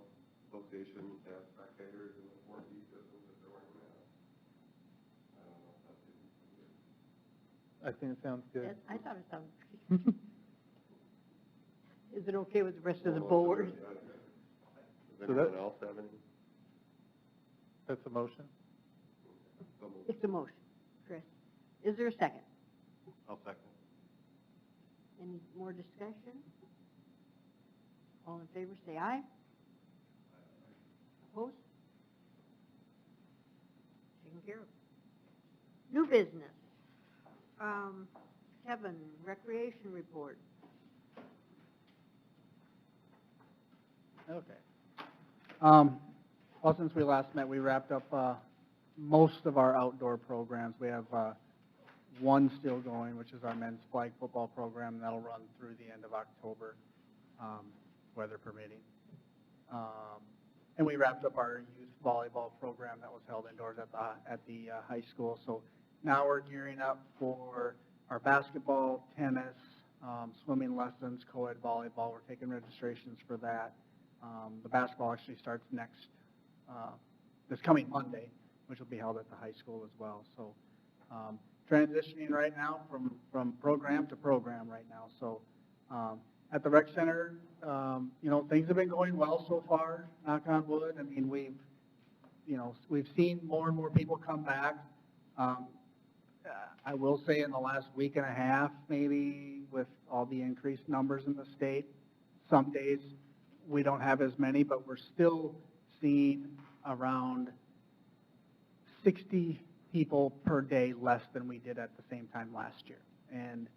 association to have spectators in the 4 feet distance if they're wearing masks. I don't know if that's good. I think it sounds good. I thought it sounded pretty. Is it okay with the rest of the board? Does So anyone else have any? That's a motion? It's a motion. Chris, is there a second? I'll second. Any more discussion? All in favor, say aye. Opposed? Taken care of. New business. Kevin, recreation report. Okay. Well, since we last met, we wrapped up most of our outdoor programs. We have one still going, which is our men's flag football program. That'll run through the end of October, weather permitting. And we wrapped up our youth volleyball program that was held indoors at the high school. So now we're gearing up for our basketball, tennis, swimming lessons, co-ed volleyball. We're taking registrations for that. The basketball actually starts this coming Monday, which will be held at the high school as well. So transitioning right now from program to program right now. So at the rec center, things have been going well so far, knock on wood. I mean, we've seen more and more people come back. I will say in the last week and a half, maybe, with all the increased numbers in the state, some days we don't have as many, but we're still seeing around 60 people per day less than we did at the same time last year. And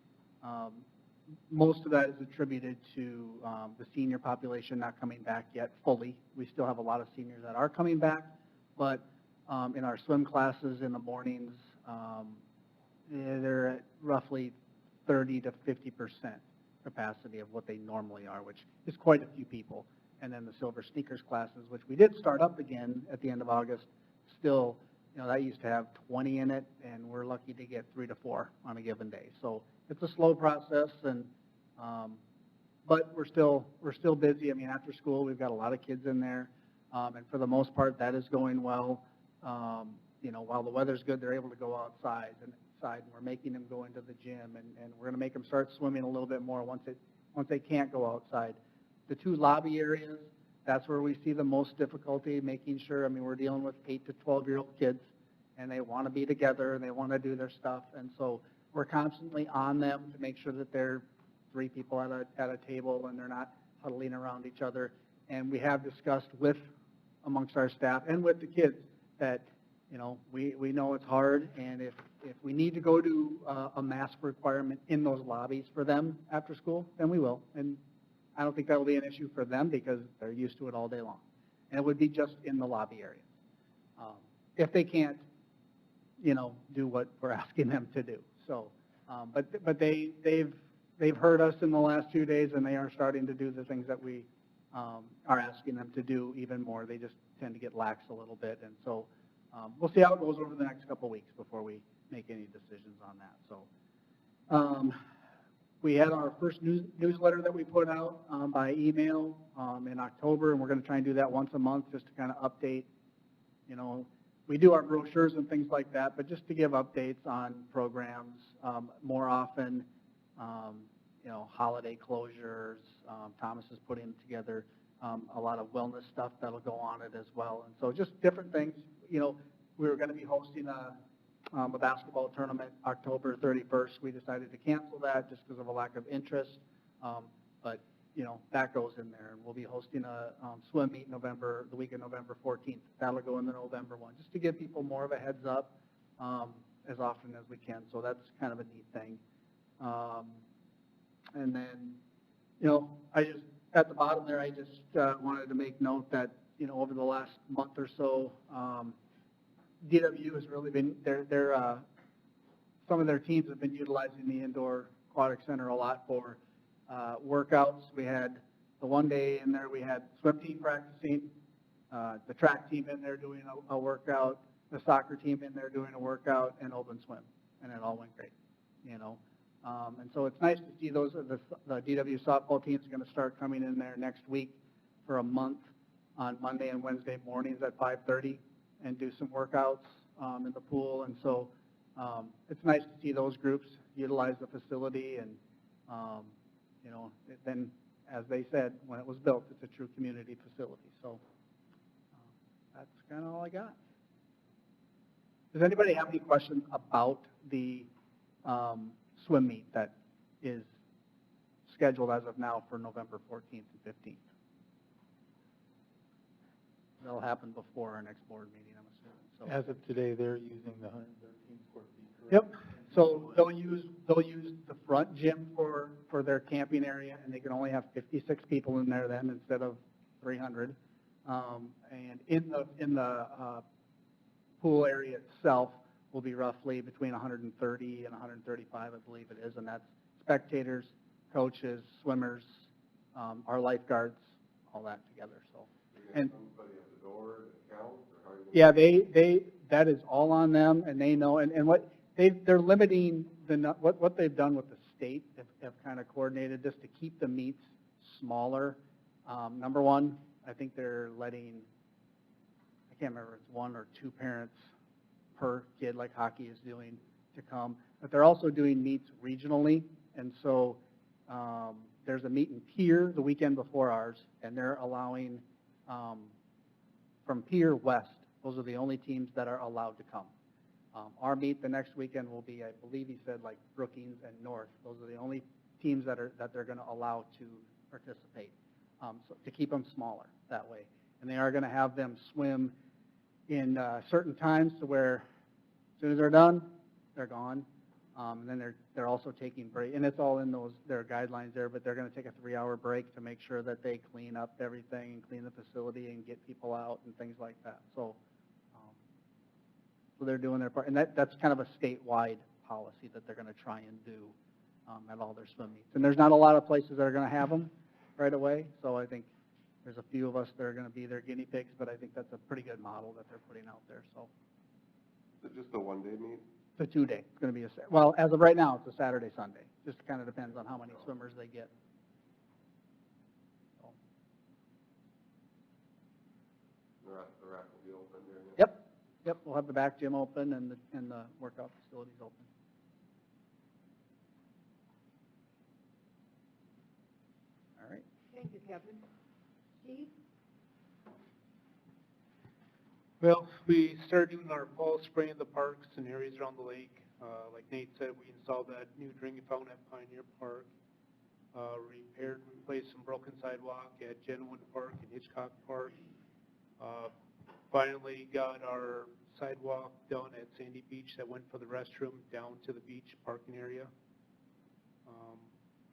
most of that is attributed to the senior population not coming back yet fully. We still have a lot of seniors that are coming back, but in our swim classes in the mornings, they're at roughly 30 to 50% capacity of what they normally are, which is quite a few people. And then the silver sneakers classes, which we did start up again at the end of August, still, that used to have 20 in it, and we're lucky to get 3 to 4 on a given day. So it's a slow process, and but we're still busy. I mean, after school, we've got a lot of kids in there, and for the most part, that is going well. While the weather's good, they're able to go outside, and we're making them go into the gym, and we're going to make them start swimming a little bit more once they can't go outside. The 2 lobby areas, that's where we see the most difficulty, making sure, we're dealing with 8 to 12-year-old kids, and they want to be together, and they want to do their stuff, and so we're constantly on them to make sure that they're 3 people at a table, and they're not huddling around each other. And we have discussed amongst our staff and with the kids that, we know it's hard, and if we need to go to a mask requirement in those lobbies for them after school, then we will. And I don't think that will be an issue for them because they're used to it all day long. And it would be just in the lobby area. If they can't, do what we're asking them to do. So, but they've heard us in the last 2 days, and they are starting to do the things that we are asking them to do even more. They just tend to get lax a little bit, and so we'll see how it goes over the next couple of weeks before we make any decisions on that. So we had our first newsletter that we put out by email in October, and we're going to try and do that once a month just to kind of update. We do our brochures and things like that, but just to give updates on programs more often, holiday closures. Thomas is putting together a lot of wellness stuff that'll go on it as well. And so just different things. We were going to be hosting a basketball tournament October 31st. We decided to cancel that just because of a lack of interest. But that goes in there. And we'll be hosting a swim meet the week of November 14th. That'll go in the November one, just to give people more of a heads up as often as we can. So that's kind of a neat thing. And then, at the bottom there, I just wanted to make note that, over the last month or so, DW has really been, some of their teams have been utilizing the indoor aquatic center a lot for workouts. We had the one day in there, we had swim team practicing, the track team in there doing a workout, the soccer team in there doing a workout, and open swim, and it all went great, And so it's nice to see the DW softball teams are going to start coming in there next week for a month on Monday and Wednesday mornings at 5:30 and do some workouts in the pool. And so it's nice to see those groups utilize the facility. And, then, as they said, when it was built, it's a true community facility. So that's kind of all I got. Does anybody have any questions about the swim meet that is scheduled as of now for November 14th and 15th? That'll happen before our next board meeting, I'm assuming. So. As of today, they're using the 113 square feet, correct? Yep. So they'll use the front gym for their camping area, and they can only have 56 people in there then instead of 300. And in the pool area itself will be roughly between 130 and 135, I believe it is, and that's spectators, coaches, swimmers, our lifeguards, all that together. So. And somebody at the door that counts, or how are you? Yeah, that is all on them, and they know. And what they're limiting what they've done with the state have kind of coordinated this to keep the meets smaller. Number one, I think they're letting, I can't remember if it's 1 or 2 parents per kid like hockey is doing to come, but they're also doing meets regionally, and so there's a meet in Pier the weekend before ours, and they're allowing from Pier West. Those are the only teams that are allowed to come. Our meet the next weekend will be, I believe he said, like Brookings and North. Those are the only teams that they're going to allow to participate, so to keep them smaller that way. And they are going to have them swim in certain times to where As soon as they're done, they're gone. And then they're also taking break, and it's all in their guidelines there, but they're gonna take a 3-hour break to make sure that they clean up everything and clean the facility and get people out and things like that. So they're doing their part, and that's kind of a statewide policy that they're gonna try and do, at all their swim meets. And there's not a lot of places that are gonna have them right away, so I think there's a few of us that are gonna be their guinea pigs, but I think that's a pretty good model that they're putting out there, so. Is it just a one-day meet? It's a 2-day. It's going to be well, as of right now, it's a Saturday, Sunday. Just kind of depends on how many swimmers they get. So. The rack will be open during it? Yep, we'll have the back gym open and the workout facilities open. All right. Thank you, Kevin. Steve? Well, we started doing our fall spraying in the parks and areas around the lake. Like Nate said, we installed that new drinking fountain at Pioneer Park. Repaired and replaced some broken sidewalk at Genwood Park and Hitchcock Park. Finally got our sidewalk done at Sandy Beach that went from the restroom down to the beach parking area.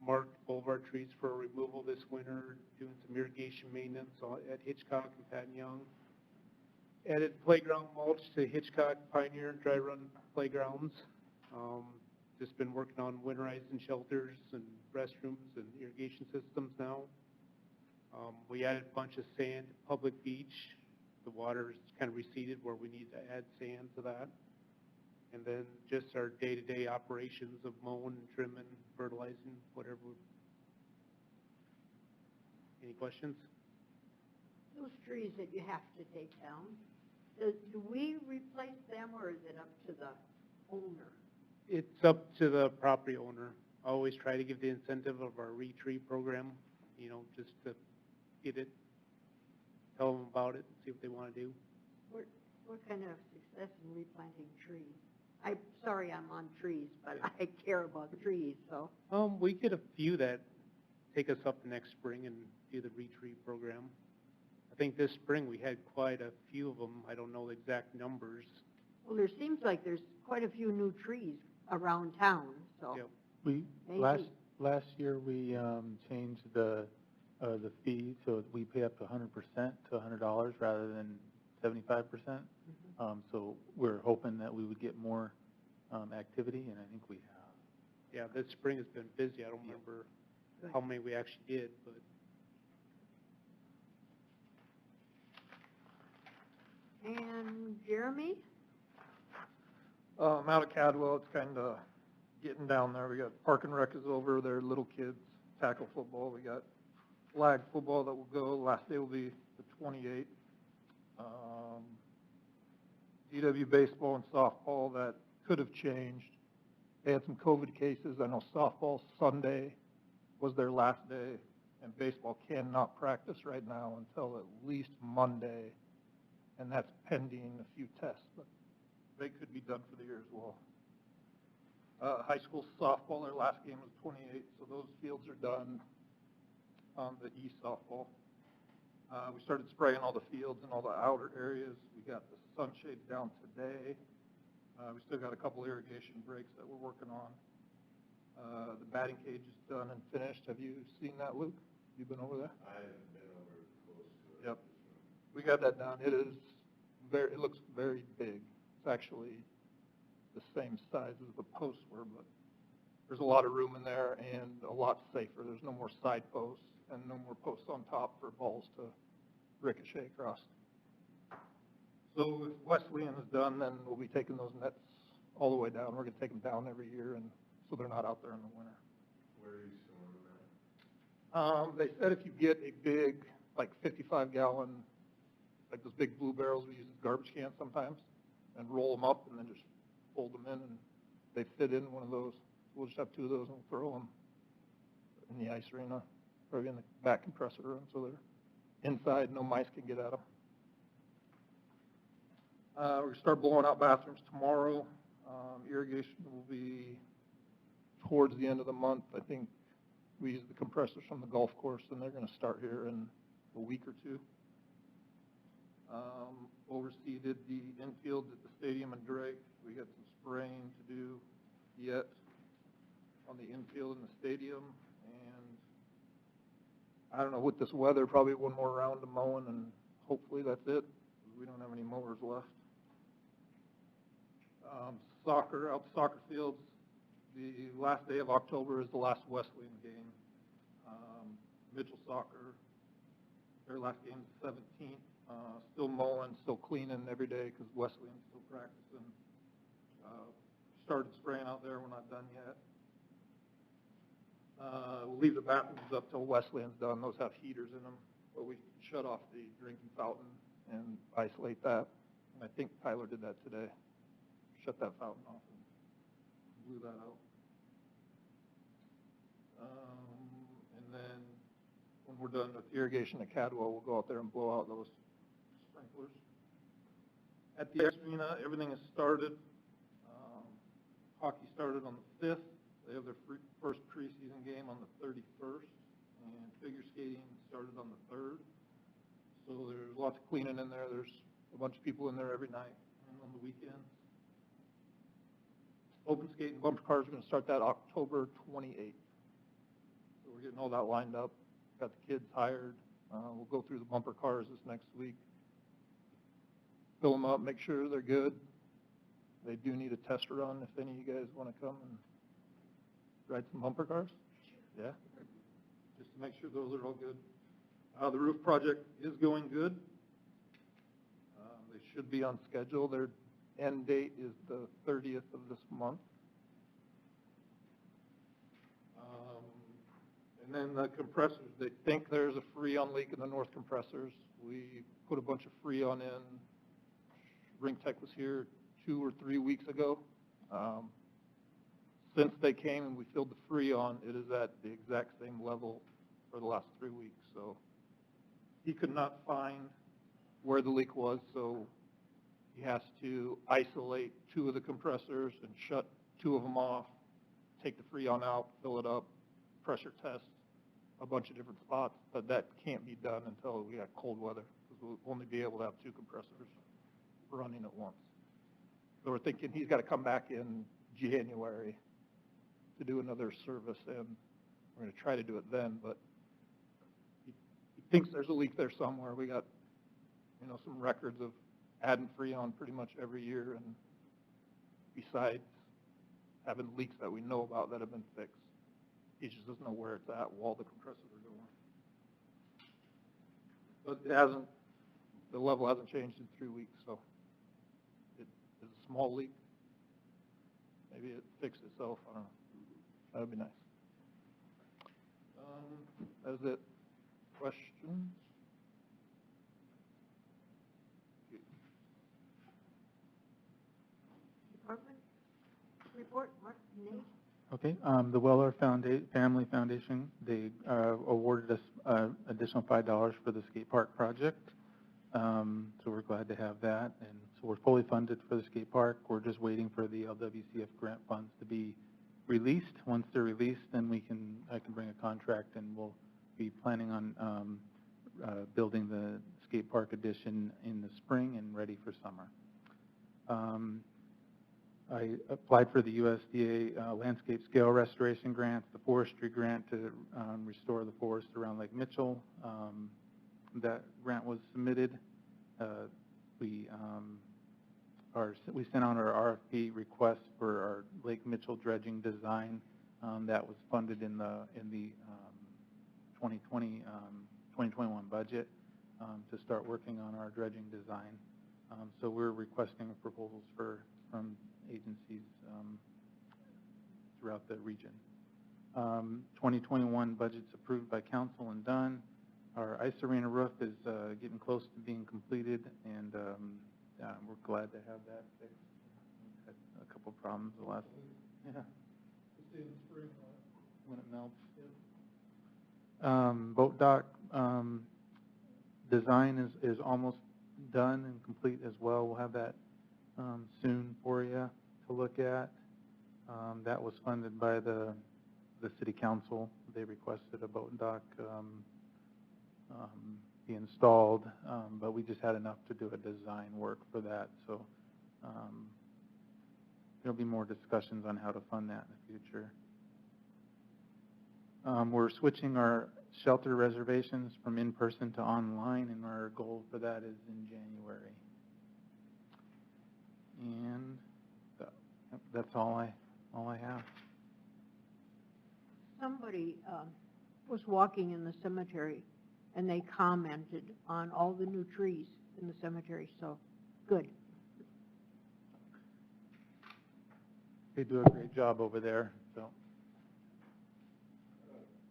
Marked boulevard trees for removal this winter, doing some irrigation maintenance at Hitchcock and Patton Young. Added playground mulch to Hitchcock, Pioneer, dry run playgrounds. Just been working on winterizing shelters and restrooms and irrigation systems now. We added a bunch of sand to Public Beach. The water's kind of receded where we need to add sand to that. And then just our day-to-day operations of mowing, trimming, fertilizing, whatever. Any questions? Those trees that you have to take down, do we replace them or is it up to the owner? It's up to the property owner. I always try to give the incentive of our retree program, just to get it, tell them about it, see what they want to do. What kind of success in replanting trees? I'm sorry I'm on trees, but I care about trees, so. We get a few that take us up the next spring and do the retree program. I think this spring we had quite a few of them. I don't know the exact numbers. Well, there seems like there's quite a few new trees around town, so. Yep. maybe. Last year we changed the fee, so we pay up to 100% to $100 rather than 75%. So we're hoping that we would get more activity, and I think we have. Yeah, this spring has been busy. I don't remember how many we actually did, but. And Jeremy? Out of Cadwell, it's kind of getting down there. We got Park and Rec is over there, little kids, tackle football. We got flag football that will go. Last day will be the 28th. DW baseball and softball, that could have changed. They had some COVID cases. I know softball Sunday was their last day, and baseball cannot practice right now until at least Monday, and that's pending a few tests, but they could be done for the year as well. High school softball, their last game was 28th, so those fields are done on the e-softball. We started spraying all the fields and all the outer areas. We got the sunshades down today. We still got a couple irrigation breaks that we're working on. The batting cage is done and finished. Have you seen that, Luke? You been over there? I haven't been over close to it. Yep. We got that done. It looks very big. It's actually the same size as the posts were, but there's a lot of room in there and a lot safer. There's no more side posts and no more posts on top for balls to ricochet across. So if Wesleyan is done, then we'll be taking those nets all the way down. We're going to take them down every year, and so they're not out there in the winter. Where are you storing that? They said if you get a big, like 55-gallon, like those big blue barrels we use as garbage cans sometimes, and roll them up and then just fold them in, and they fit in one of those. We'll just have 2 of those and we'll throw them in the ice arena, or in the back compressor room, so they're inside, no mice can get at them. We're going to start blowing out bathrooms tomorrow. Irrigation will be towards the end of the month. I think we use the compressors from the golf course, and they're going to start here in a week or 2. Overseeded the infields at the stadium and Drake. We got some spraying to do yet on the infield in the stadium, and I don't know, with this weather, probably one more round of mowing, and hopefully that's it. We don't have any mowers left. Soccer, out the soccer fields, the last day of October is the last Wesleyan game. Mitchell soccer, their last game is the 17th. Still mowing, still cleaning every day because Wesleyan's still practicing. Started spraying out there, we're not done yet. We'll leave the bathrooms up till Wesleyan's done. Those have heaters in them, but we shut off the drinking fountain and isolate that. And I think Tyler did that today. Shut that fountain off and blew that out. And then when we're done with irrigation at Cadwell, we'll go out there and blow out those sprinklers. At the arena, everything has started. Hockey started on the 5th. They have their first preseason game on the 31st, and figure skating started on the 3rd. So there's lots of cleaning in there. There's a bunch of people in there every night and on the weekends. Open skate and bumper cars are going to start that October 28th. So we're getting all that lined up. Got the kids hired. We'll go through the bumper cars this next week. Fill them up, make sure they're good. They do need a test run if any of you guys want to come and ride some bumper cars. Yeah, just to make sure those are all good. The roof project is going good. They should be on schedule. Their end date is the 30th of this month. And then the compressors, they think there's a freon leak in the north compressors. We put a bunch of freon in. Rink Tech was here 2 or 3 weeks ago. Since they came and we filled the freon, it is at the exact same level for the last 3 weeks. So he could not find where the leak was, so he has to isolate 2 of the compressors and shut 2 of them off, take the freon out, fill it up, pressure test a bunch of different spots, but that can't be done until we got cold weather, because we'll only be able to have 2 compressors running at once. So we're thinking he's got to come back in January to do another service, and we're going to try to do it then, but he thinks there's a leak there somewhere. We got, some records of adding freon pretty much every year, and besides having leaks that we know about that have been fixed, he just doesn't know where it's at while the compressors are going. But the level hasn't changed in 3 weeks, so it is a small leak. Maybe it fixed itself, I don't know. That would be nice. That's it. Questions? Department report, Mark, Nate? Okay, the Weller Family Foundation, they awarded us additional $5 for the skate park project. So we're glad to have that. And so we're fully funded for the skate park. We're just waiting for the LWCF grant funds to be released. Once they're released, then I can bring a contract, and we'll be planning on building the skate park addition in the spring and ready for summer. I applied for the USDA landscape scale restoration grant, the forestry grant to restore the forest around Lake Mitchell. That grant was submitted. We sent out our RFP request for our Lake Mitchell dredging design. That was funded in the 2021 budget to start working on our dredging design. So we're requesting proposals from agencies throughout the region. 2021 budget's approved by council and done. Our ice arena roof is getting close to being completed, and we're glad to have that fixed. We've had a couple problems the last, when it melts. Boat dock design is almost done and complete as well. We'll have that soon for you to look at. That was funded by the city council. They requested a boat dock be installed, but we just had enough to do a design work for that. So there'll be more discussions on how to fund that in the future. We're switching our shelter reservations from in-person to online, and our goal for that is in January. And that's all I have. Somebody was walking in the cemetery, and they commented on all the new trees in the cemetery, so, good. They do a great job over there, so.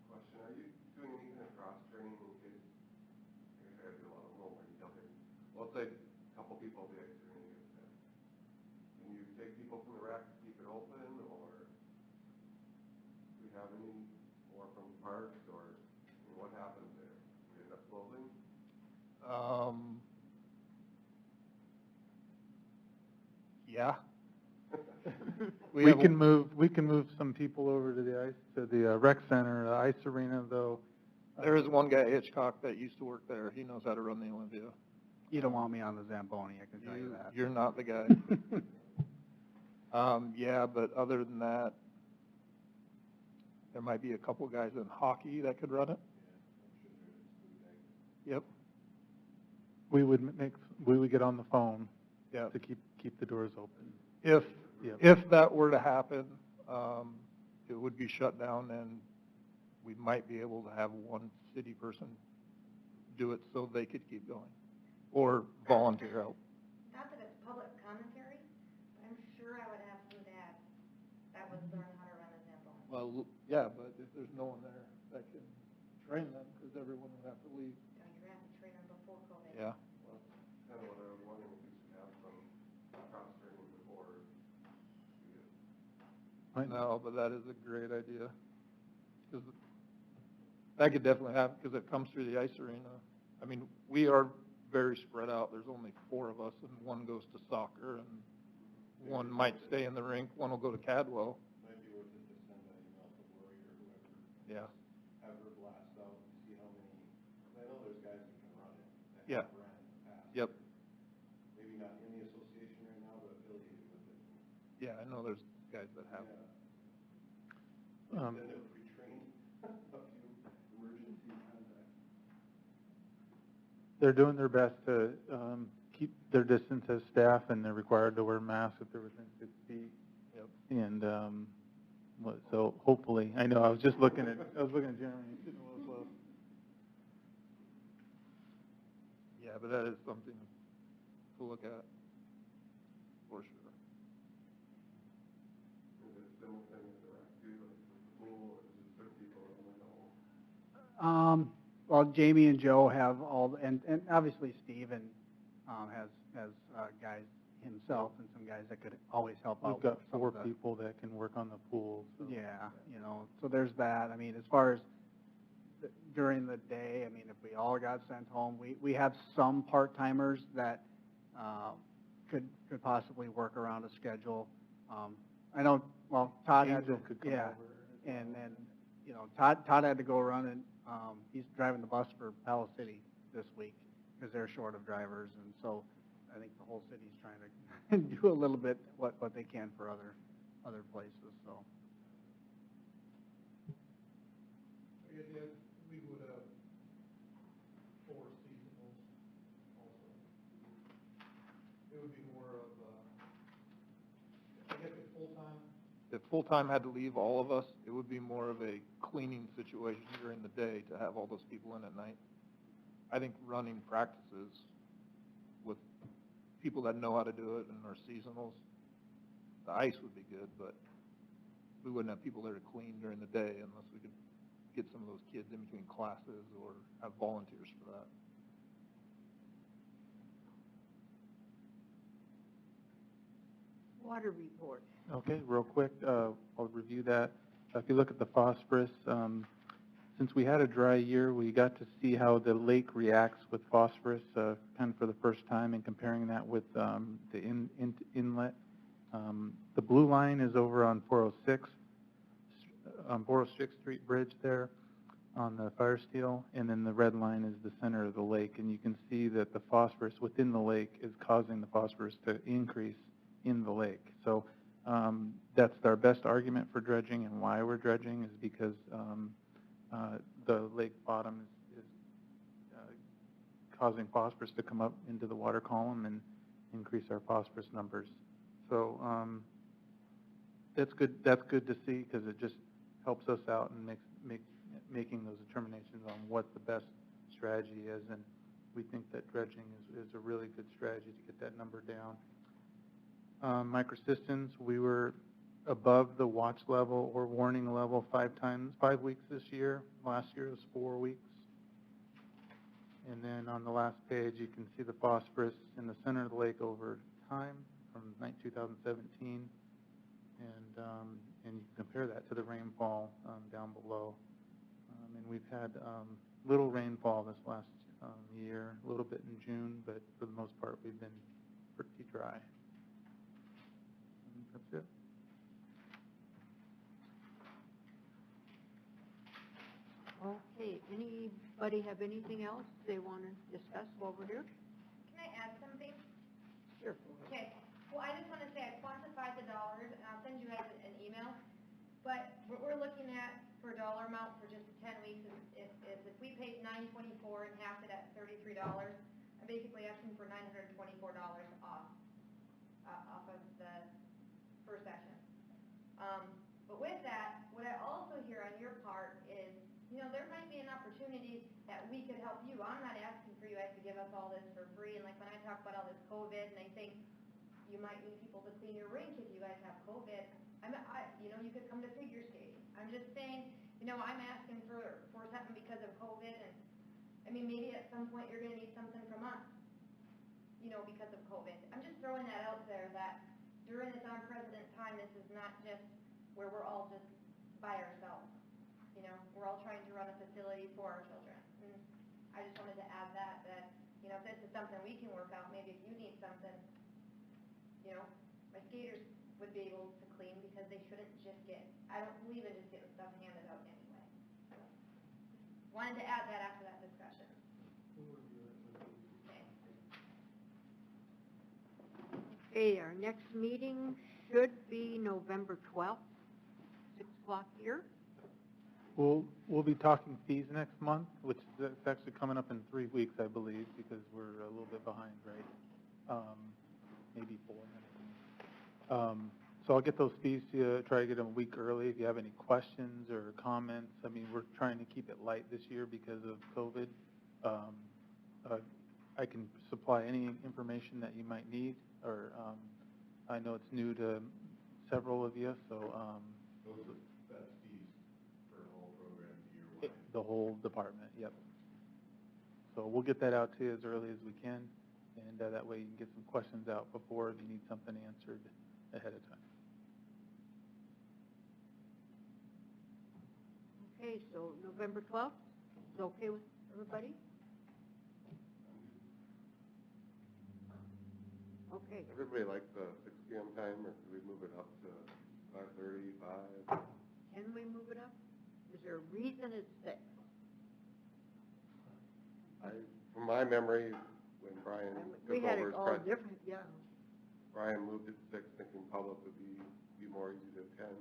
Question, are you doing any kind of cross-training in case, I guess I do a lot of more detail here. Well, let's say a couple people the accident gets hit. Can you take people from the wreck to keep it open, or do we have any more from parks, or what happens there? Do we end up closing? Yeah. We can move some people over to the rec center, the ice arena, though. There is one guy, Hitchcock, that used to work there. He knows how to run the Olympia. You don't want me on the Zamboni, I can tell you that. You're not the guy. Yeah, but other than that, there might be a couple guys in hockey that could run it. Yep. We would get on the phone Yeah. to keep the doors open. If that were to happen, it would be shut down, and we might be able to have one city person do it so they could keep going, or volunteer help. Not that it's public commentary, but I'm sure I would have some dads that would learn how to run a Zamboni. Well, yeah, but if there's no one there that can train them, because everyone would have to leave. You're gonna have to train them before COVID. Yeah. Well, kind of what I was wondering, if we should have some cross-training before. No, but that is a great idea. Because that could definitely happen, because it comes through the ice arena. I mean, we are very spread out. There's only 4 of us, and one goes to soccer, and one might stay in the rink, one will go to Cadwell. Might be worth it to send an email to Lori or whoever. Yeah. Have her blast out and see how many, 'cause I know there's guys that can run it. That Yeah. have ran in the past. Yep. Maybe not in the association right now, but affiliated with it. Yeah, I know there's guys that have. Yeah. Um, Then they'll pre-train a few emergency contacts. They're doing their best to keep their distance as staff, and they're required to wear masks if they're within 6 feet. Yep. And so hopefully, I know I was looking at Jeremy. He's sitting a little close. Yeah, but that is something to look at, for sure. Is it similar thing with the rec too, like with the pool, or is it certain people that only know? Well, Jamie and Joe have all, and obviously Steven has guys himself and some guys that could always help out. We've got with some 4 of the- people that can work on the pool. So. Yeah, so there's that. I mean, as far as during the day, I mean, if we all got sent home, we have some part-timers that could possibly work around a schedule. I know, well, Todd had to, Angel could come yeah, over. and Todd had to go run, and he's driving the bus for Palace City this week because they're short of drivers, and so I think the whole city's trying to do a little bit what they can for other places, so. I guess, yeah, we would have 4 seasonals also. It would be more of, I guess if full-time. If full-time had to leave all of us, it would be more of a cleaning situation during the day to have all those people in at night. I think running practices with people that know how to do it and are seasonals, the ice would be good, but we wouldn't have people there to clean during the day unless we could get some of those kids in between classes or have volunteers for that. Water report. Okay, real quick, I'll review that. If you look at the phosphorus, since we had a dry year, we got to see how the lake reacts with phosphorus kind of for the first time, and comparing that with the inlet. The blue line is over on 406 Street Bridge there on the fire steel, and then the red line is the center of the lake, and you can see that the phosphorus within the lake is causing the phosphorus to increase in the lake. So That's our best argument for dredging, and why we're dredging is because the lake bottom is causing phosphorus to come up into the water column and increase our phosphorus numbers. So that's good to see, because it just helps us out and making those determinations on what the best strategy is, and we think that dredging is a really good strategy to get that number down. Microcystins, we were above the watch level or warning level 5 weeks this year. Last year it was 4 weeks. And then on the last page, you can see the phosphorus in the center of the lake over time from 2017, and you can compare that to the rainfall down below. And we've had little rainfall this last year, a little bit in June, but for the most part, we've been pretty dry. And that's it. Okay, anybody have anything else they want to discuss while we're here? Can I add something? Sure. Okay, well, I just want to say I quantified the dollars, and I'll send you guys an email, but what we're looking at for a dollar amount for just 10 weeks is if we paid $924 and half it at $33, I'm basically asking for $924 off of the first session. But with that, what I also hear on your part is, there might be an opportunity that we could help you. I'm not asking for you guys to give us all this for free, and like when I talk about all this COVID, and I think you might need people to clean your rink if you guys have COVID, you could come to figure skating. I'm just saying, I'm asking for something because of COVID, and, maybe at some point you're going to need something from us, because of COVID. I'm just throwing that out there, that during this unprecedented time, this is not just where we're all just by ourselves. We're all trying to run a facility for our children. And I just wanted to add that if this is something we can work out, maybe if you need something, my skaters would be able to clean, because they shouldn't just I don't believe in just getting stuff handed out anyway. Wanted to add that after that discussion. Okay, our next meeting should be November 12th, 6 o'clock here. We'll be talking fees next month, which is actually coming up in 3 weeks, I believe, because we're a little bit behind, right? Maybe 4. So I'll get those fees to you, try to get them a week early. If you have any questions or comments, we're trying to keep it light this year because of COVID. I can supply any information that you might need, or I know it's new to several of you, so That's fees for the whole program year-wide. the whole department, yep. So we'll get that out to you as early as we can, and that way you can get some questions out before if you need something answered ahead of time. Okay, so November 12th, is okay with everybody? Okay. Everybody like the 6 p.m. time, or could we move it up to 5:30, 5? Can we move it up? Is there a reason it's 6? From my memory, when Brian We took had over it as all president, different, yeah. Brian moved it to 6, thinking public would be more easy to attend.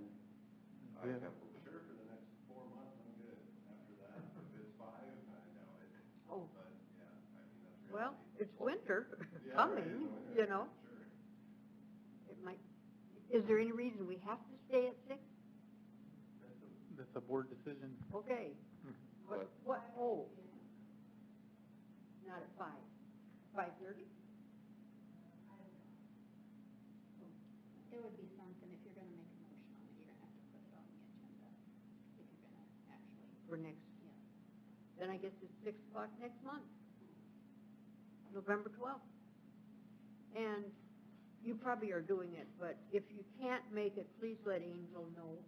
I Yeah. have Sure, for the next 4 months, I'm good. After that, if it's 5, I know it. Oh. But, yeah, that's Well, reality. it's winter Yeah, coming, right, it's winter, Sure. It might, is there any reason we have to stay at 6? That's a board decision. Okay. What, not at 5. 5:30? It would be something, if you're gonna make a motion on it, you're gonna have to put it on the agenda, if you're gonna actually, For next, yeah. then I guess it's 6 o'clock next month, November 12th. And you probably are doing it, but if you can't make it, please let Angel know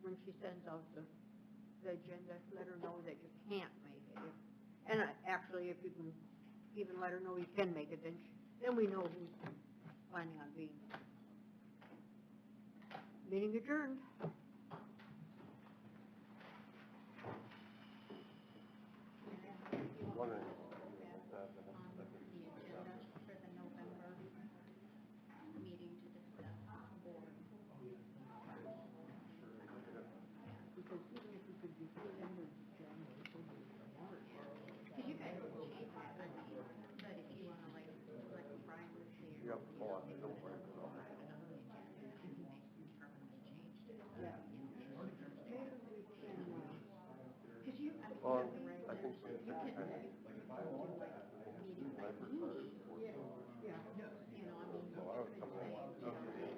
when she sends out the agenda. Let her know that you can't make it. And actually, if you can even let her know you can make it, then we know who's planning on being. Meeting adjourned. wondering. On the agenda for the November meeting to discuss You can, do like meeting by meeting. Yeah. You know, I mean, So I was coming in,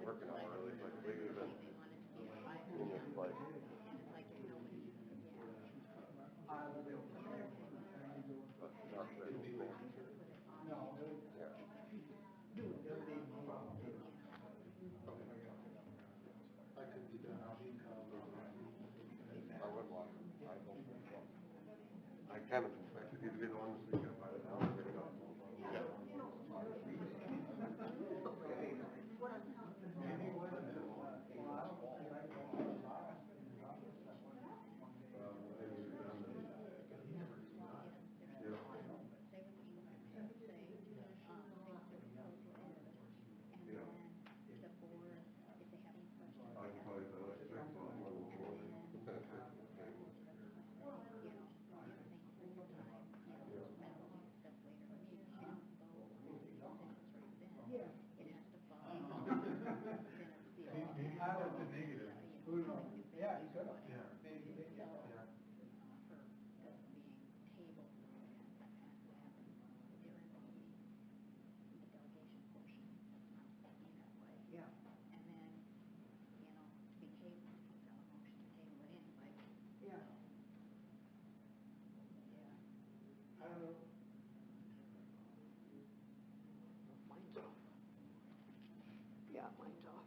working out early, like maybe even, it's like, but not very cool. Yeah. I would want, I don't think so. I kind of expected you to be the one to speak up, by the time we're gonna go. I can probably tell like 6 months, one more. Yeah. And then, you know, to be tabled, you tell a motion to table it anyway. Yeah. Yeah. I don't know. Mine's off. Yeah, mine's off.